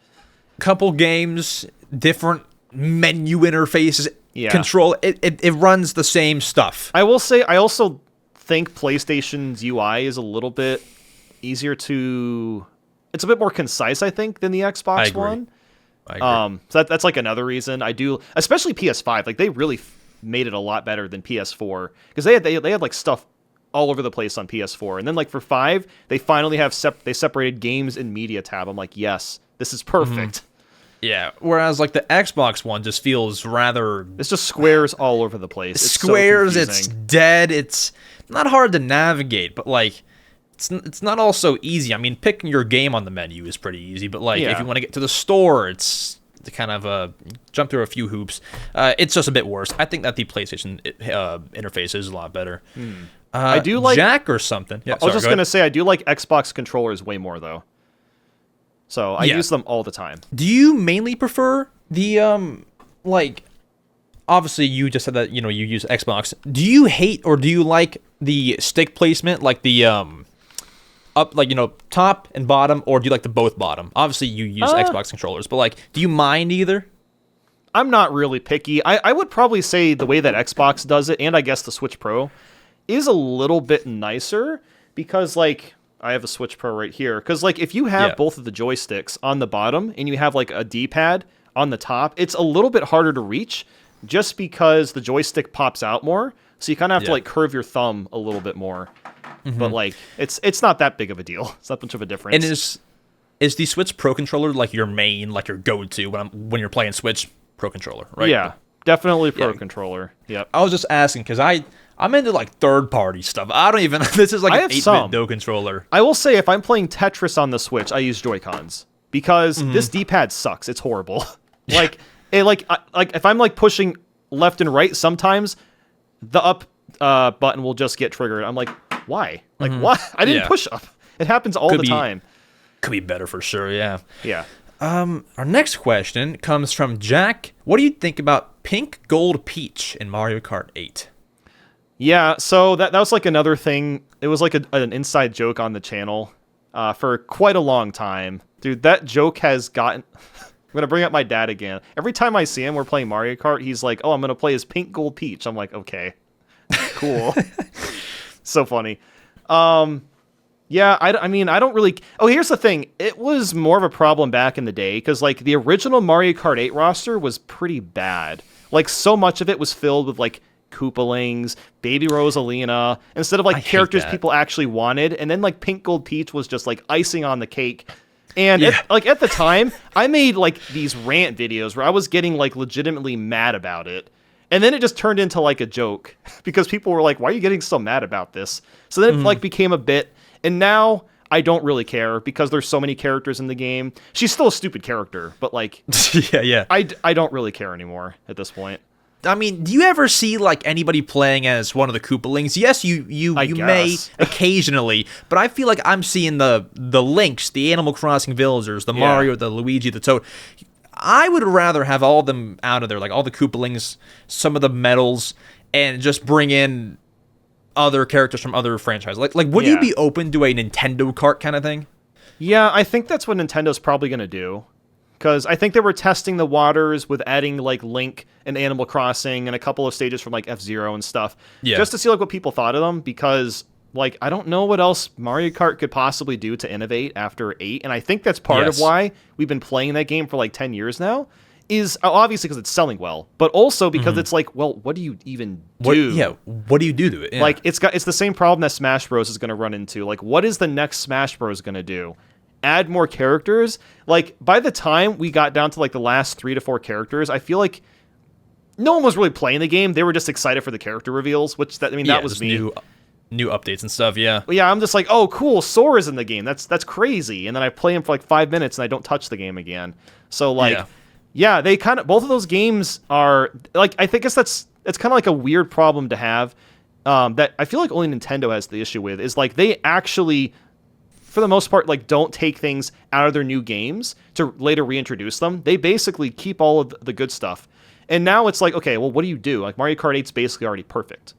couple games, different menu interfaces, Yeah. control, it runs the same stuff. I will say I also think PlayStation's UI is a little bit easier to. It's a bit more concise, I think, than the Xbox I agree. One. I agree. So that's like another reason I do, especially PS5. Like they really made it a lot better than PS4 because they had like stuff all over the place on PS4, and then like for 5, they finally have they separated games and media tab. I'm like, yes, this is perfect. Yeah, whereas like the Xbox One just feels rather It's just squares all over the place. It's squares, So it's confusing. dead, it's not hard to navigate, but like it's not also easy. I mean, picking your game on the menu is pretty easy, but like if Yeah. you want to get to the store, it's kind of jump through a few hoops. It's just a bit worse. I think that the PlayStation interface is a lot better. I do like Jack or something. Yeah, I was just gonna say I do like Xbox controllers way more though. So I Yeah. use them all the time. Do you mainly prefer the like? Obviously, you just said that you use Xbox. Do you hate or do you like the stick placement, like the up, like top and bottom, or do you like the both bottom? Obviously, you use Xbox controllers, but like, do you mind either? I'm not really picky. I would probably say the way that Xbox does it, and I guess the Switch Pro, is a little bit nicer because like I have a Switch Pro right here. Because like if you have Yeah. both of the joysticks on the bottom and you have like a D-pad on the top, it's a little bit harder to reach just because the joystick pops out more. So you kind of have to Yeah. like curve your thumb a little bit more. But like it's not that big of a deal. It's not much of a difference. And is the Switch Pro controller like your main, like your go-to when you're playing Switch Pro controller, right? Yeah, definitely Pro Yeah. controller. Yep. I was just asking because I'm into like third-party stuff. I don't even. This is like I an have 8-bit some. Do controller. I will say if I'm playing Tetris on the Switch, I use Joy-Cons because this D-pad sucks. It's horrible. like if I'm like pushing left and right, sometimes the up button will just get triggered. I'm like, why? Like why? I didn't Yeah. push up. It happens all Could the be- time. Could be better for sure. Yeah. Yeah. Our next question comes from Jack. What do you think about Pink Gold Peach in Mario Kart 8? Yeah, so that was like another thing. It was like an inside joke on the channel for quite a long time. Dude, that joke has gotten... I'm going to bring up my dad again. Every time I see him, we're playing Mario Kart, he's like, oh, I'm going to play as Pink Gold Peach. I'm like, okay, cool. So funny. Yeah, I mean, I don't really... Oh, here's the thing. It was more of a problem back in the day, because, like, the original Mario Kart 8 roster was pretty bad. Like, so much of it was filled with, like, Koopalings, Baby Rosalina, instead of, I like, hate characters that. people actually wanted. And then, like, Pink Gold Peach was just, like, icing on the cake. And, Yeah. at the time, I made, like, these rant videos where I was getting, like, legitimately mad about it. And then it just turned into, like, a joke. Because people were like, why are you getting so mad about this? So then it, like, became a bit... And now I don't really care because there's so many characters in the game. She's still a stupid character, but like yeah. I don't really care anymore at this point. I mean, do you ever see like anybody playing as one of the Koopalings? Yes, you may guess. occasionally, but I feel like I'm seeing the Links, the Animal Crossing villagers, the Yeah. Mario, the Luigi, the Toad. I would rather have all of them out of there, like all the Koopalings, some of the medals, and just bring in other characters from other franchises. Like would you Yeah. be open to a Nintendo Kart kind of thing? Yeah, I think that's what Nintendo's probably going to do. Because I think they were testing the waters with adding like Link and Animal Crossing and a couple of stages from like F-Zero and stuff. Yeah. Just to see like what people thought of them because like I don't know what else Mario Kart could possibly do to innovate after 8. And I think that's part of Yes. why we've been playing that game for like 10 years now. Is obviously because it's selling well, but also because it's like, well, what do you even do? What do you do to it? Yeah. Like it's the same problem that Smash Bros is going to run into. Like, what is the next Smash Bros going to do? Add more characters? Like by the time we got down to like the last 3 to 4 characters, I feel like no one was really playing the game. They were just excited for the character reveals, which that was just me. new updates and stuff. Yeah. But yeah, I'm just like, oh, cool, Sora's in the game. That's crazy. And then I play him for like 5 minutes and I don't touch the game again. So like, yeah, they kind of, both of those games are like, I think it's kind of like a weird problem to have. That I feel like only Nintendo has the issue with, is like they actually, for the most part, like don't take things out of their new games to later reintroduce them. They basically keep all of the good stuff. And now it's like, okay, well, what do you do? Like Mario Kart 8's basically already perfect.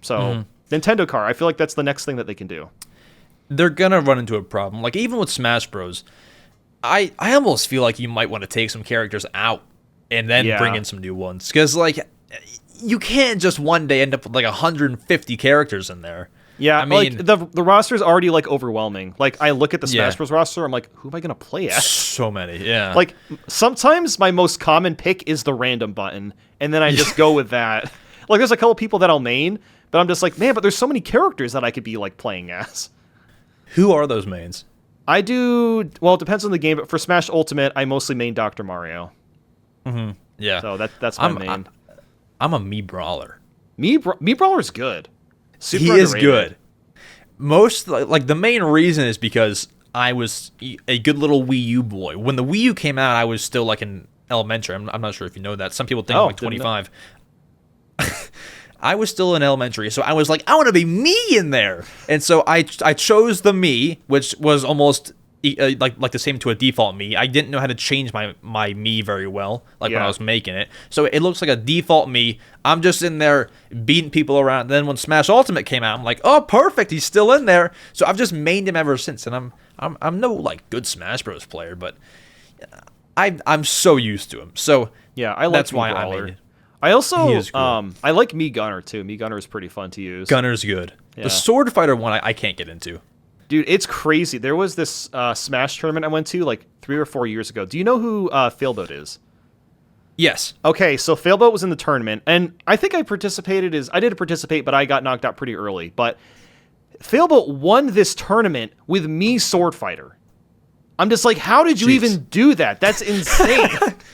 So Nintendo Kart, I feel like that's the next thing that they can do. They're gonna run into a problem. Like even with Smash Bros, I almost feel like you might want to take some characters out and then bring in some new ones, because like you can't just one day end up with like 150 characters in there. Yeah, I mean, like the roster is already like overwhelming. Like I look at the Smash Bros roster, I'm like, who am I gonna play as? So many, yeah. Like sometimes my most common pick is the random button, and then I just go with that. Like there's a couple people that I'll main, but I'm just like, man, but there's so many characters that I could be like playing as. Who are those mains? I do, well, it depends on the game, but for Smash Ultimate, I mostly main Dr. Mario. Yeah. So that's my main. I'm a Mii Brawler. Mii Brawler's good. Super He underrated. is good. Most, like, the main reason is because I was a good little Wii U boy. When the Wii U came out, I was still, like, in elementary. I'm not sure if you know that. Some people think I'm, like, 25. I was still in elementary, so I was like, I want to be Mii in there. And so I chose the Mii, which was almost like the same to a default Mii. I didn't know how to change my Mii very well, like when I was making it. So it looks like a default Mii. I'm just in there beating people around. And then when Smash Ultimate came out, I'm like, oh, perfect, he's still in there. So I've just mained him ever since. And I'm no like good Smash Bros player, but I'm so used to him. So yeah, I like that's Mii why Brawler. I made it. I also He is cool. I like Mii Gunner too. Mii Gunner is pretty fun to use. Gunner's good. Yeah. The Sword Fighter one I can't get into. Dude, it's crazy. There was this Smash tournament I went to like 3 or 4 years ago. Do you know who Failboat is? Yes. Okay, so Failboat was in the tournament, and I think I did participate, but I got knocked out pretty early. But Failboat won this tournament with Mii Sword Fighter. I'm just like, how did you even do that? That's insane.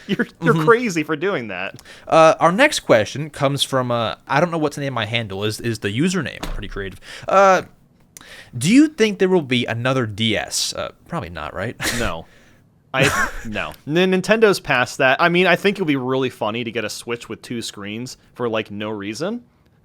You're crazy for doing that. Our next question comes from I don't know what to name my handle. Is the username pretty creative? Do you think there will be another DS? Probably not, right? No. No. Nintendo's past that. I mean, I think it would be really funny to get a Switch with 2 screens for like no reason.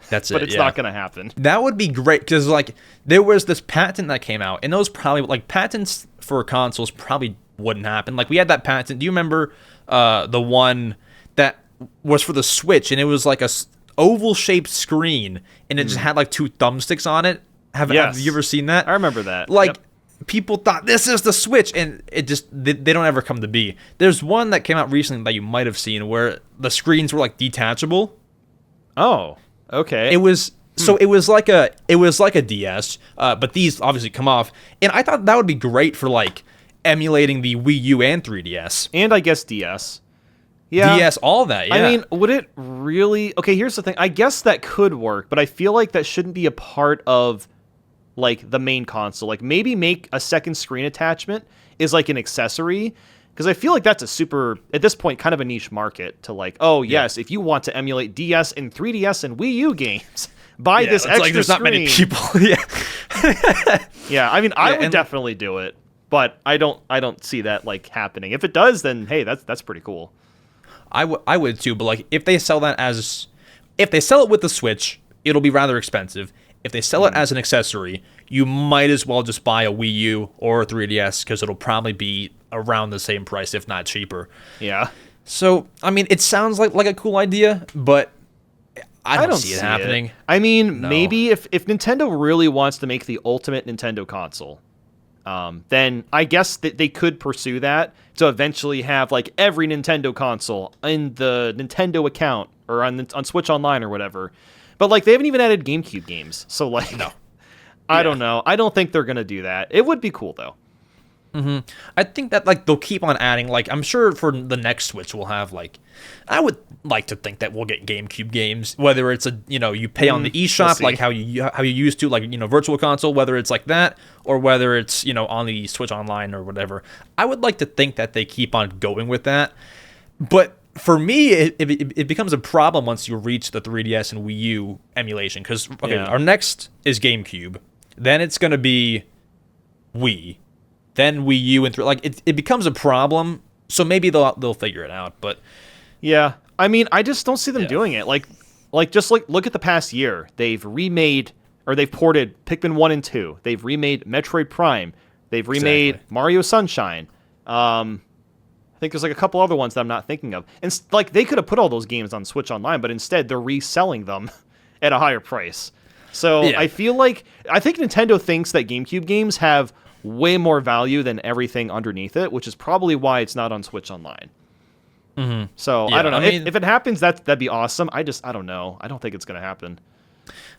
That's but it's not going to happen. That would be great, because like there was this patent that came out, and those probably like patents for consoles probably wouldn't happen. Like we had that patent. Do you remember the one that was for the Switch, and it was like a oval shaped screen, and it just had like 2 thumbsticks on it? Have you ever seen that? I remember that. Like people thought this is the Switch, and it just they don't ever come to be. There's one that came out recently that you might have seen where the screens were like detachable. Oh. Okay. It was so it was like a DS, but these obviously come off, and I thought that would be great for like emulating the Wii U and 3DS and I guess DS. Yeah, DS, all that. Yeah. I mean, would it really? Okay, here's the thing. I guess that could work, but I feel like that shouldn't be a part of like the main console. Like maybe make a second screen attachment is like an accessory. Because I feel like that's a super, at this point, kind of a niche market to like, oh, yes, if you want to emulate DS and 3DS and Wii U games, buy this extra like there's screen. not many people. Yeah, I mean, I would definitely do it, but I don't see that like happening. If it does, then hey, that's pretty cool. I would too, but like if they sell it with the Switch, it'll be rather expensive. If they sell it as an accessory, you might as well just buy a Wii U or a 3DS, because it'll probably be around the same price, if not cheaper. Yeah. So, I mean, it sounds like a cool idea, but I don't see it happening. I mean, maybe if Nintendo really wants to make the ultimate Nintendo console, then I guess that they could pursue that to eventually have like every Nintendo console in the Nintendo account or on Switch Online or whatever. But like they haven't even added GameCube games, so like no. I don't know. I don't think they're gonna do that. It would be cool though. I think that like they'll keep on adding. Like I'm sure for the next Switch we'll have like, I would like to think that we'll get GameCube games. Whether it's you pay on the eShop like how you used to, like Virtual Console. Whether it's like that or whether it's on the Switch Online or whatever. I would like to think that they keep on going with that. But for me, it becomes a problem once you reach the 3DS and Wii U emulation. Because our next is GameCube, then it's gonna be Wii, then Wii U, and it becomes a problem. So maybe they'll figure it out. But yeah, I mean, I just don't see them doing it. Like look at the past year. They've remade or they've ported Pikmin 1 and 2. They've remade Metroid Prime. They've remade Mario Sunshine. I think there's like a couple other ones that I'm not thinking of. And like they could have put all those games on Switch Online, but instead they're reselling them at a higher price. So I think Nintendo thinks that GameCube games have way more value than everything underneath it, which is probably why it's not on Switch Online. Mm-hmm. So I don't know. If it happens, that'd be awesome. I don't know. I don't think it's gonna happen.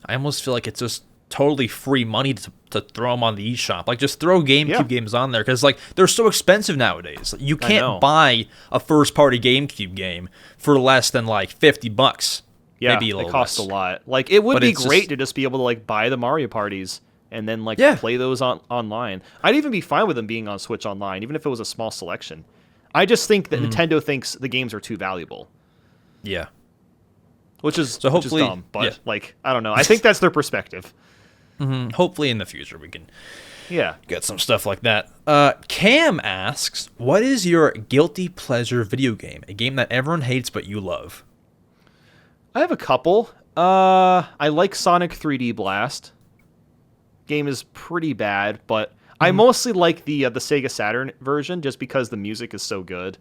I almost feel like it's just totally free money to throw them on the eShop. Like, just throw GameCube games on there, because like they're so expensive nowadays. You can't buy a first-party GameCube game for less than like $50. Yeah, maybe a little it costs less. a lot. Like, it would be great to just be able to like buy the Mario parties and then like play those online. I'd even be fine with them being on Switch Online, even if it was a small selection. I just think that Nintendo thinks the games are too valuable. Yeah. Which is hopefully dumb, but like, I don't know. I think that's their perspective. Hopefully in the future we can get some stuff like that. Cam asks, what is your guilty pleasure video game? A game that everyone hates but you love? I have a couple. I like Sonic 3D Blast. Game is pretty bad, but I mostly like the Sega Saturn version just because the music is so good.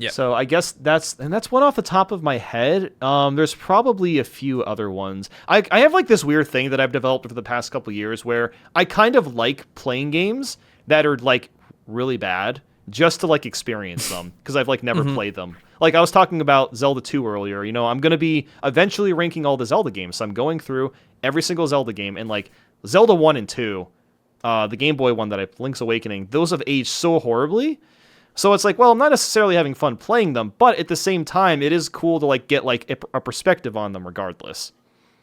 Yeah. So I guess that's one off the top of my head. There's probably a few other ones. I have like this weird thing that I've developed over the past couple years where I kind of like playing games that are like really bad just to like experience them, because I've like never played them. Like I was talking about Zelda 2 earlier. You know, I'm going to be eventually ranking all the Zelda games. So I'm going through every single Zelda game, and like Zelda 1 and 2, the Game Boy one that I Link's Awakening, those have aged so horribly. So it's like, well, I'm not necessarily having fun playing them, but at the same time, it is cool to like get like a perspective on them regardless.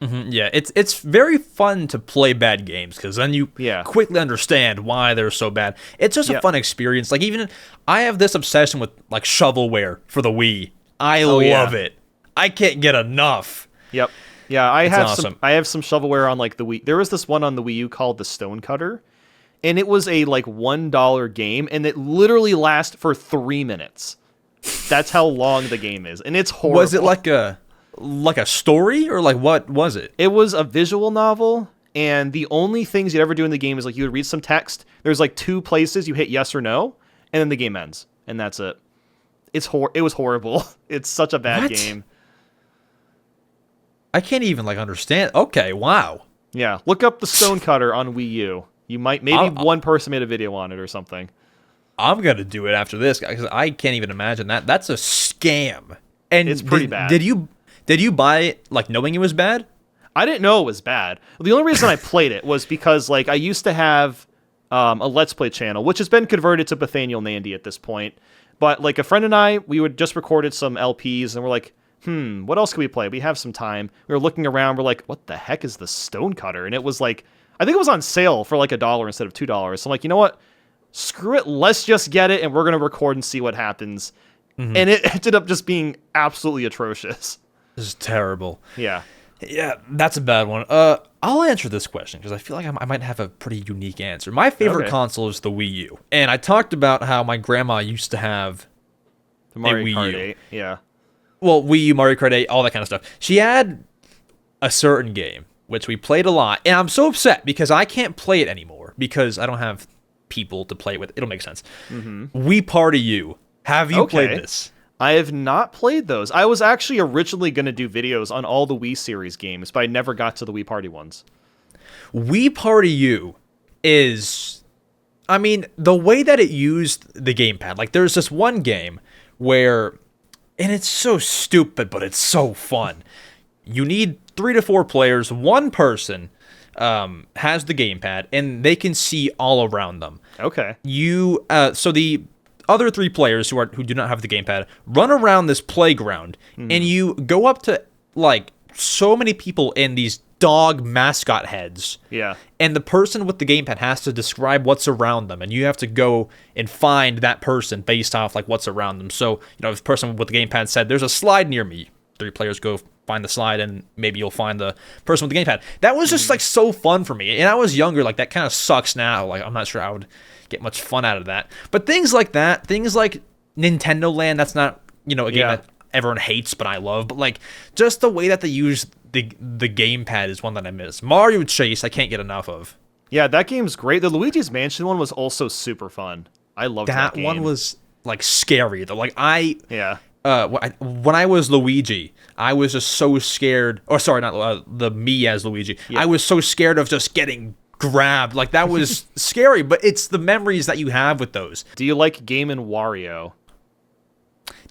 Yeah, it's very fun to play bad games, because then you quickly understand why they're so bad. It's just a fun experience. Like, even I have this obsession with like shovelware for the Wii. I love it. I can't get enough. Yep. Yeah, I have some shovelware on like the Wii. There was this one on the Wii U called the Stone Cutter. And it was a like $1 game, and it literally lasts for 3 minutes. That's how long the game is, and it's horrible. Was it like a story, or like what was it? It was a visual novel, and the only things you'd ever do in the game is like you would read some text. There's like 2 places you hit yes or no, and then the game ends, and that's it. It was horrible. It's such a bad game. I can't even like understand. Okay, wow. Yeah, look up the Stone Cutter on Wii U. You might, one person made a video on it or something. I'm going to do it after this, because I can't even imagine that. That's a scam. And it's pretty bad. Did you buy it, like, knowing it was bad? I didn't know it was bad. The only reason I played it was because, like, I used to have a Let's Play channel, which has been converted to Nathaniel Bandy at this point. But, like, a friend and I, we would just recorded some LPs, and we're like, what else can we play? We have some time. We were looking around, we're like, what the heck is the Stone Cutter? And it was like, I think it was on sale for like $1 instead of $2. So I'm like, you know what? Screw it. Let's just get it, and we're going to record and see what happens. And it ended up just being absolutely atrocious. This is terrible. Yeah. Yeah, that's a bad one. I'll answer this question, because I feel like I might have a pretty unique answer. My favorite console is the Wii U. And I talked about how my grandma used to have the Mario Wii Kart U. 8. Yeah. Well, Wii U, Mario Kart 8, all that kind of stuff. She had a certain game, which we played a lot, and I'm so upset because I can't play it anymore because I don't have people to play it with. It'll make sense. Wii Party U. Have you played this? I have not played those. I was actually originally going to do videos on all the Wii series games, but I never got to the Wii Party ones. Wii Party U is, I mean, the way that it used the gamepad, like there's this one game where, and it's so stupid, but it's so fun. You need 3 to 4 players. One person has the gamepad, and they can see all around them. Okay. So the other 3 players who do not have the gamepad run around this playground, and you go up to like so many people in these dog mascot heads. Yeah. And the person with the gamepad has to describe what's around them, and you have to go and find that person based off like what's around them. So, if the person with the gamepad said, "There's a slide near me," 3 players go find the slide, and maybe you'll find the person with the gamepad. That was just like so fun for me. And I was younger, like that kind of sucks now. Like I'm not sure I would get much fun out of that. But things like that, things like Nintendo Land, that's not, a game that everyone hates, but I love. But like just the way that they use the gamepad is one that I miss. Mario Chase, I can't get enough of. Yeah, that game's great. The Luigi's Mansion one was also super fun. I loved that game. That one was like scary though. Like yeah. When I was Luigi, I was just so scared. Or sorry, not the me as Luigi. Yeah. I was so scared of just getting grabbed. Like that was scary. But it's the memories that you have with those. Do you like Game & Wario?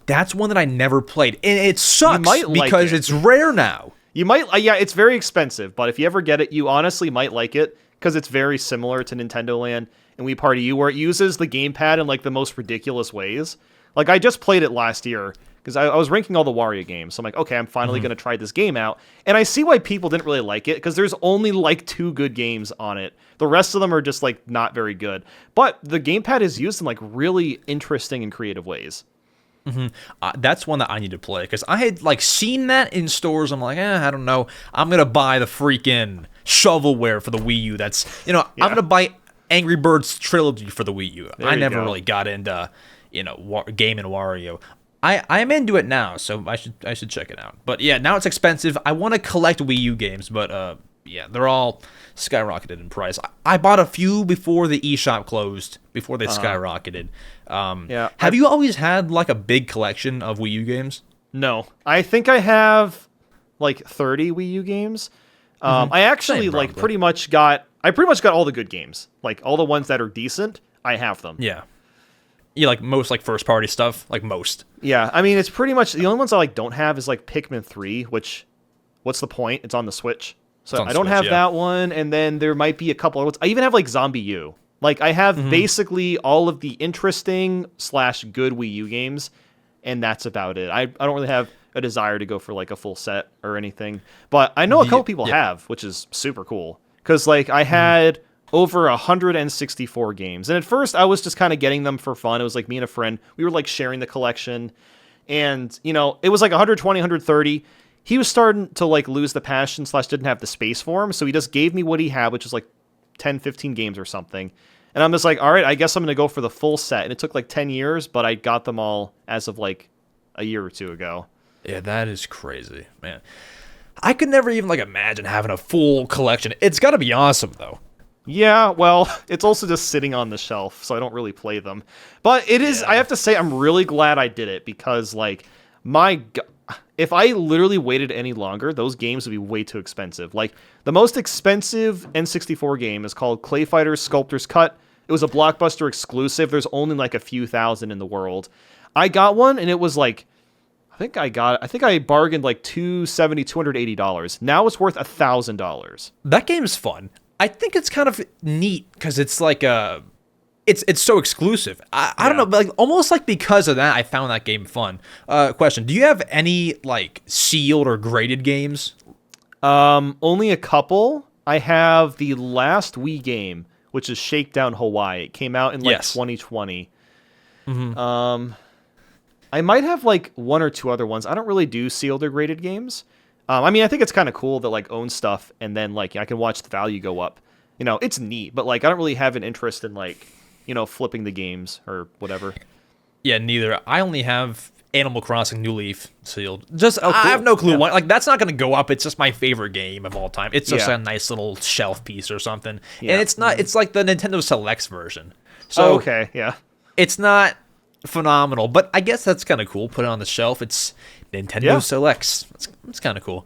That's one that I never played, and it sucks because it's rare now. You might, yeah, it's very expensive, but if you ever get it, you honestly might like it because it's very similar to Nintendo Land and Wii Party U, where it uses the gamepad in like the most ridiculous ways. Like I just played it last year because I was ranking all the Wario games, so I'm like, okay, I'm finally going to try this game out, and I see why people didn't really like it because there's only like 2 good games on it. The rest of them are just like not very good, but the gamepad is used in like really interesting and creative ways. That's one that I need to play because I had like seen that in stores. I'm like, I don't know. I'm gonna buy the freaking shovelware for the Wii U. That's I'm gonna buy Angry Birds Trilogy for the Wii U. I never really got into Game & Wario. I'm into it now, so I should check it out. But yeah, now it's expensive. I want to collect Wii U games, but they're all skyrocketed in price. I bought a few before the eShop closed, before they skyrocketed. Have you always had like a big collection of Wii U games? No, I think I have like 30 Wii U games. I actually pretty much got all the good games, like all the ones that are decent. I have them. Yeah. Yeah, like most like first party stuff, like most. Yeah, I mean it's pretty much the only ones I don't have is like Pikmin 3, which what's the point? It's on the Switch. So I don't have that one, and then there might be a couple of ones. I even have like Zombie U. Like I have basically all of the interesting / good Wii U games, and that's about it. I don't really have a desire to go for like a full set or anything. But I know a couple people have, which is super cool. Because like I had over 164 games. And at first I was just kind of getting them for fun. It was like me and a friend. We were like sharing the collection. And, it was like 120, 130. He was starting to like lose the passion / didn't have the space for him. So he just gave me what he had, which was like 10, 15 games or something. And I'm just like, all right, I guess I'm going to go for the full set. And it took like 10 years, but I got them all as of like a year or two ago. Yeah, that is crazy, man. I could never even like imagine having a full collection. It's got to be awesome, though. Yeah, well, it's also just sitting on the shelf, so I don't really play them. But it is, I have to say, I'm really glad I did it because, like, if I literally waited any longer, those games would be way too expensive. Like, the most expensive N64 game is called Clay Fighters Sculptor's Cut. It was a Blockbuster exclusive. There's only like a few thousand in the world. I got one, and it was like, I think I bargained like $280. Now it's worth $1,000. That game's fun. I think it's kind of neat because it's like it's so exclusive. I don't know, but like almost like because of that, I found that game fun. Question: do you have any like sealed or graded games? Only a couple. I have the last Wii game, which is Shakedown Hawaii. It came out in like 2020. I might have like one or two other ones. I don't really do sealed or graded games. I mean, I think it's kind of cool to like own stuff and then like I can watch the value go up. It's neat, but like I don't really have an interest in like, flipping the games or whatever. Yeah, neither. I only have Animal Crossing New Leaf sealed. Just cool. I have no clue why. Like that's not going to go up. It's just my favorite game of all time. It's just a nice little shelf piece or something. Yeah. And it's not. It's like the Nintendo Selects version. So okay, yeah. It's not phenomenal, but I guess that's kind of cool. Put it on the shelf. It's Nintendo Selects. It's kind of cool.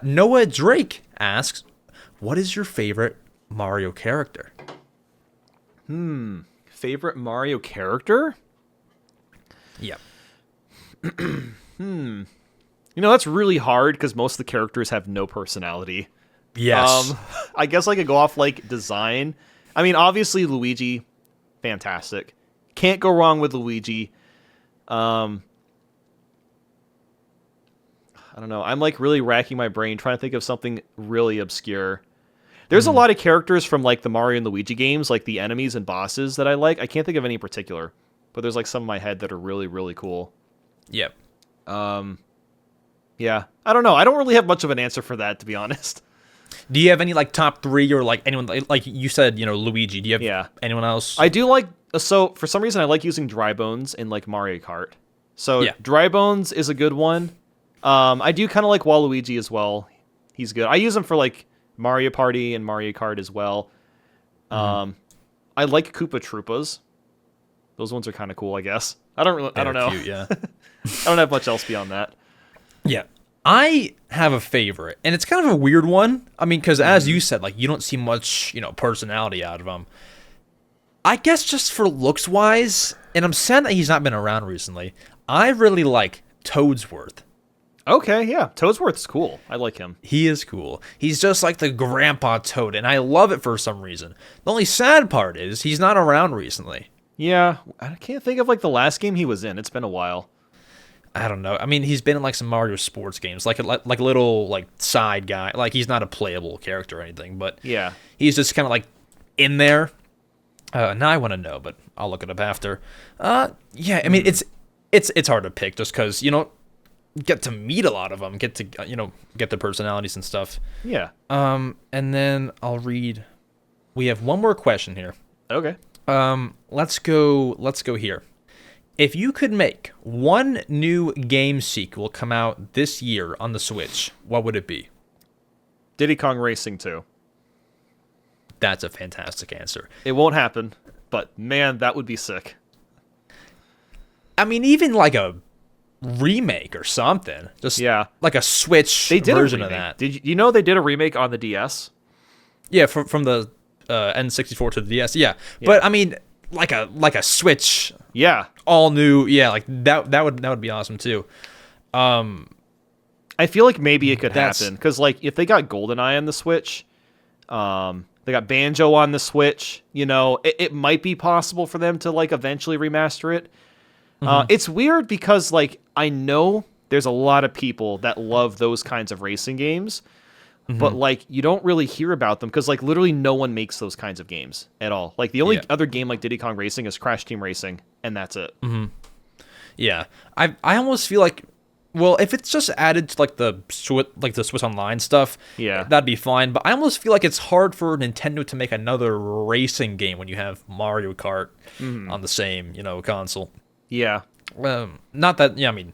Noah Drake asks, "What is your favorite Mario character?" Favorite Mario character? Yep. That's really hard because most of the characters have no personality. Yes. I guess I could go off like design. I mean, obviously Luigi, fantastic. Can't go wrong with Luigi. I I don't know. I'm like really racking my brain trying to think of something really obscure. There's a lot of characters from like the Mario and Luigi games, like the enemies and bosses that I like. I can't think of any in particular, but there's like some in my head that are really, really cool. Yep. Yeah. I don't know. I don't really have much of an answer for that, to be honest. Do you have any like top 3 or like anyone like you said, Luigi? Do you have anyone else? I do like so for some reason I like using Dry Bones in like Mario Kart. So Dry Bones is a good one. I do kind of like Waluigi as well. He's good. I use him for like Mario Party and Mario Kart as well. I like Koopa Troopas. Those ones are kind of cool, I guess. I don't know. Cute, yeah. I don't have much else beyond that. Yeah. I have a favorite, and it's kind of a weird one. I mean, because as you said, like, you don't see much, personality out of him. I guess just for looks-wise, and I'm sad that he's not been around recently, I really like Toadsworth. Okay, yeah. Toadsworth's cool. I like him. He is cool. He's just like the grandpa Toad, and I love it for some reason. The only sad part is he's not around recently. Yeah, I can't think of like the last game he was in. It's been a while. I don't know. I mean, he's been in like some Mario sports games, like a little like side guy. Like he's not a playable character or anything, but yeah, he's just kind of like in there. Now I want to know, but I'll look it up after. Yeah, I mean it's hard to pick just because you don't get to meet a lot of them, get to get their personalities and stuff. Yeah. And then I'll read. We have one more question here. Okay. Let's go here. If you could make one new game sequel come out this year on the Switch, what would it be? Diddy Kong Racing 2. That's a fantastic answer. It won't happen, but man, that would be sick. I mean, even like a remake or something. Just like a Switch version of that. Did you know they did a remake on the DS? Yeah, from the N64 to the DS. Yeah. But I mean, like a Switch. Yeah. All new. Yeah, like that would be awesome too. I feel like maybe it could happen because like if they got GoldenEye on the Switch, they got Banjo on the Switch. It might be possible for them to like eventually remaster it. It's weird because like I know there's a lot of people that love those kinds of racing games, but like you don't really hear about them because like literally no one makes those kinds of games at all. Like the only other game like Diddy Kong Racing is Crash Team Racing, and that's it. Yeah, I almost feel like, well, if it's just added to like the Swiss Online stuff, that'd be fine. But I almost feel like it's hard for Nintendo to make another racing game when you have Mario Kart on the same console. Yeah. Not that. Yeah, I mean,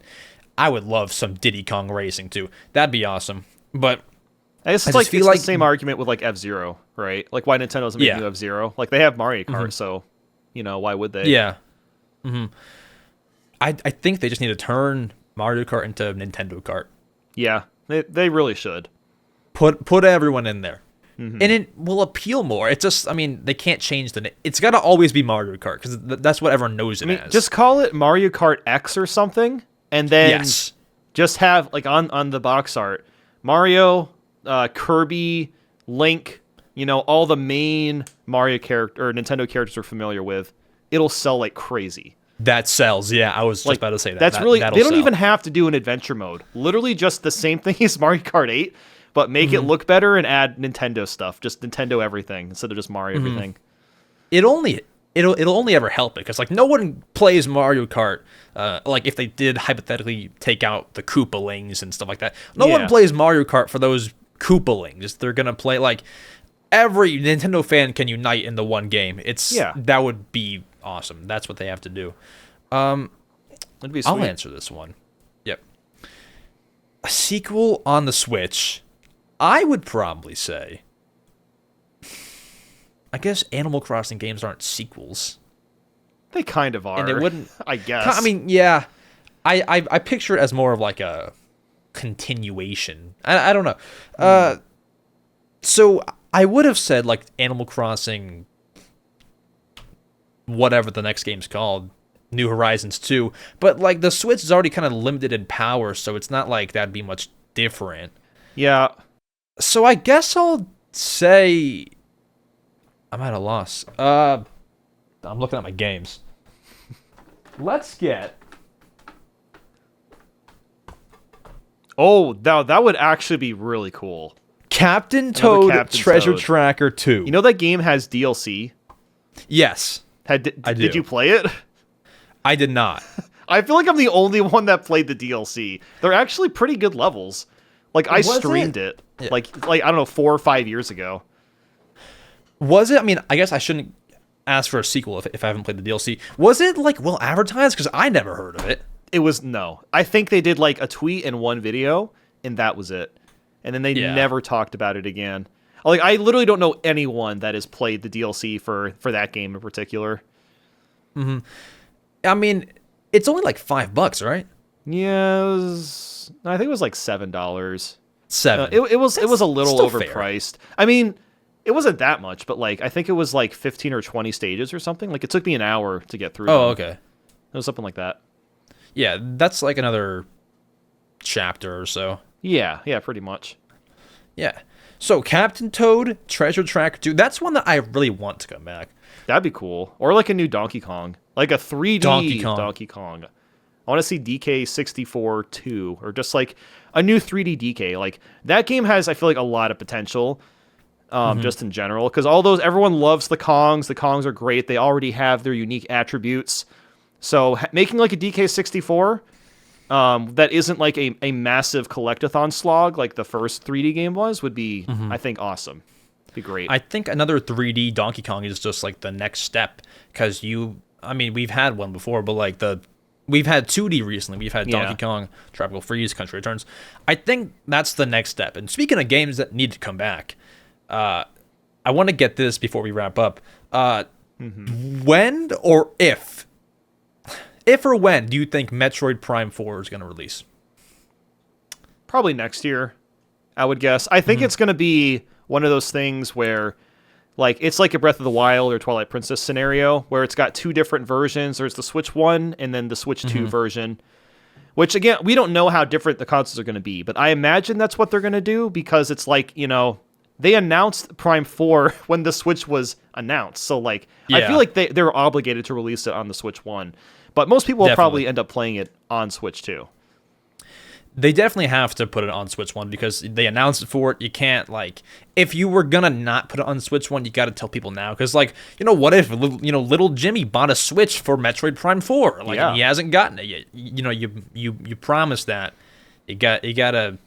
I would love some Diddy Kong Racing too. That'd be awesome. But it's like the same argument with like F-Zero, right? Like why Nintendo doesn't make new F-Zero? Like they have Mario Kart, so why would they? Yeah. I think they just need to turn Mario Kart into Nintendo Kart. Yeah, they really should. Put everyone in there. And it will appeal more. It just, I mean, they can't change the name. It's got to always be Mario Kart because that's what everyone knows it as. Just call it Mario Kart X or something, and then just have like on the box art Mario, Kirby, Link, all the main Mario character or Nintendo characters we're familiar with. It'll sell like crazy. That sells, yeah. I was just about to say that. That's really. They don't even have to do an adventure mode. Literally, just the same thing as Mario Kart 8, but make it look better and add Nintendo stuff. Just Nintendo everything instead of just Mario everything. It'll only ever help it because like no one plays Mario Kart. Like if they did hypothetically take out the Koopalings and stuff like that, no one plays Mario Kart for those Koopalings. They're gonna play like every Nintendo fan can unite in the one game. That would be awesome. That's what they have to do. That'd be sweet. I'll answer this one. Yep. A sequel on the Switch, I would probably say. I guess Animal Crossing games aren't sequels. They kind of are. And it wouldn't. I guess. I mean, yeah. I picture it as more of like a continuation. I don't know. So I would have said like Animal Crossing, whatever the next game's called, New Horizons 2. But like the Switch is already kind of limited in power, so it's not like that'd be much different. Yeah. So I guess I'll say I'm at a loss. I'm looking at my games. Let's get. Oh, that would actually be really cool. Captain Toad Captain Treasure Toad. Tracker 2. You know that game has DLC? Yes, Did you play it? I did not. I feel like I'm the only one that played the DLC. They're actually pretty good levels. Like I Was streamed it? it like I don't know 4 or 5 years ago. Was it? I mean, I guess I shouldn't ask for a sequel if I haven't played the DLC. Was it like well advertised? Because I never heard of it. It was no. I think they did like a tweet and one video, and that was it. And then they never talked about it again. Like I literally don't know anyone that has played the DLC for that game in particular. I mean, it's only like $5, right? Yeah, I think it was like $7. $7. It was a little still fair. overpriced. I mean, it wasn't that much, but like I think it was like 15 or 20 stages or something. Like it took me an hour to get through. Oh, them. okay. It was something like that. Yeah, that's like another chapter or so. Yeah, pretty much. Yeah. So Captain Toad Treasure Tracker 2. That's one that I really want to come back. That'd be cool. Or like a new Donkey Kong, like a 3D Donkey Kong. I want to see DK64 2, or just like a new 3D DK. Like that game has, I feel like, a lot of potential. Just in general, because everyone loves the Kongs. The Kongs are great. They already have their unique attributes. So making like a DK64 that isn't like a massive collectathon slog like the first 3D game would be, I think, awesome. Be great. I think another 3D Donkey Kong is just like the next step, because we've had one before, but like we've had 2D recently. We've had Donkey Kong, Tropical Freeze, Country Returns. I think that's the next step. And speaking of games that need to come back, I want to get this before we wrap up. When or if or when do you think Metroid Prime 4 is going to release? Probably next year, I would guess. I think it's going to be one of those things where, like, it's like a Breath of the Wild or Twilight Princess scenario where it's got 2 different versions. There's the Switch 1 and then the Switch 2 version, which, again, we don't know how different the consoles are going to be, but I imagine that's what they're going to do, because it's like, they announced Prime 4 when the Switch was announced. So, like, I feel like they were obligated to release it on the Switch 1. But most people will probably end up playing it on Switch 2. They definitely have to put it on Switch 1 because they announced it for it. You can't, like, if you were gonna not put it on Switch 1, you got to tell people now. Because, like, what if, little Jimmy bought a Switch for Metroid Prime 4? Like, and he hasn't gotten it yet. You promised that. You gotta,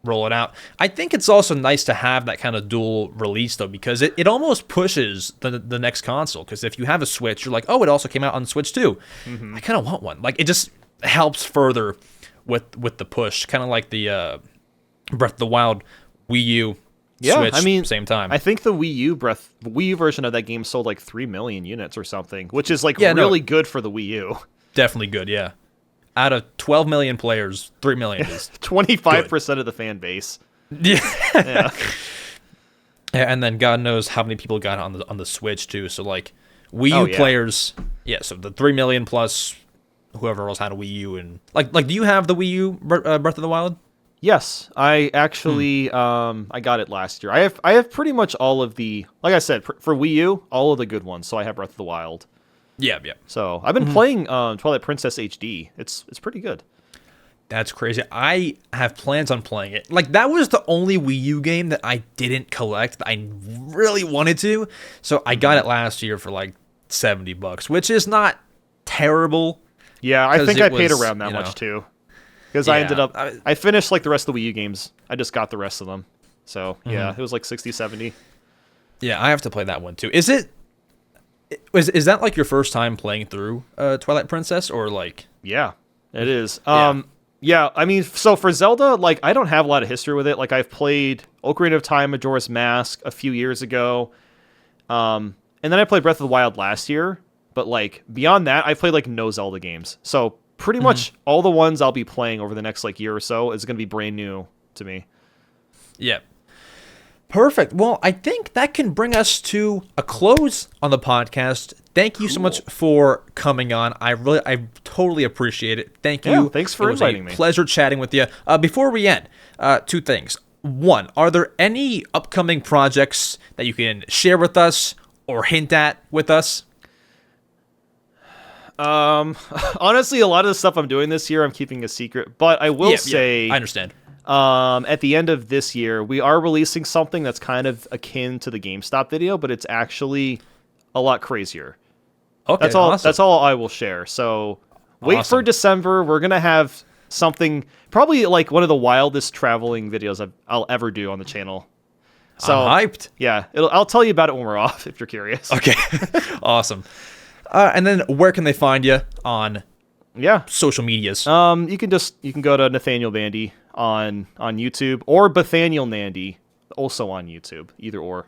roll it out. I think it's also nice to have that kind of dual release, though, because it almost pushes the next console. Because if you have a Switch, you're like, oh, it also came out on Switch too. I kind of want one. Like, it just helps further with the push, kind of like the Breath of the Wild Wii U Switch, same time. I think the Wii U version of that game sold like 3 million units or something, which is like really good for the Wii U. Definitely good, yeah. Out of 12 million players, 3 million is 25% of the fan base. Yeah. And then God knows how many people got on the Switch too. So like Wii U players, so the 3 million plus whoever else had a Wii U, and like do you have the Wii U Breath of the Wild? Yes, I actually I got it last year. I have pretty much all of the, like I said, for Wii U, all of the good ones. So I have Breath of the Wild. Yeah. So I've been playing Twilight Princess HD. It's pretty good. That's crazy. I have plans on playing it. Like, that was the only Wii U game that I didn't collect that I really wanted to. So I got it last year for like $70, which is not terrible. Yeah, I think I paid around that much too. Because I ended up, I finished like the rest of the Wii U games. I just got the rest of them. So yeah, it was like 60, 70. Yeah, I have to play that one too. Is that like your first time playing through Twilight Princess, or like? Yeah, it is. Yeah, I mean, so for Zelda, like, I don't have a lot of history with it. Like, I've played Ocarina of Time, Majora's Mask a few years ago. And then I played Breath of the Wild last year. But, like, beyond that, I've played, like, no Zelda games. So, pretty much all the ones I'll be playing over the next, like, year or so is going to be brand new to me. Yeah. Perfect. Well, I think that can bring us to a close on the podcast. Thank you so much for coming on. I totally appreciate it. Thank you. Yeah, thanks for inviting me. Pleasure chatting with you. Before we end, 2 things. 1, are there any upcoming projects that you can share with us or hint at with us? Honestly, a lot of the stuff I'm doing this year, I'm keeping a secret. But I will say, I understand. At the end of this year, we are releasing something that's kind of akin to the GameStop video, but it's actually a lot crazier. Okay, that's all. awesome. That's all I will share. So wait for Awesome. December. We're gonna have something, probably like one of the wildest traveling videos I'll ever do on the channel. So I'm hyped. yeah, I'll tell you about it when we're off if you're curious. Okay, awesome. And then where can they find you on Yeah. social medias? You can go to Nathaniel Bandy on YouTube, or Nathaniel Nandy also on YouTube, either or.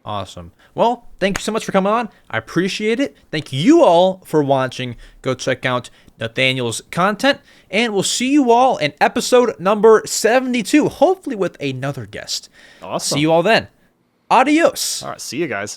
Awesome. Well, thank you so much for coming on. I appreciate it. Thank you all for watching. Go check out Nathaniel's content, and we'll see you all in episode number 72, hopefully with another guest. Awesome. See you all then. Adios. All right, see you guys.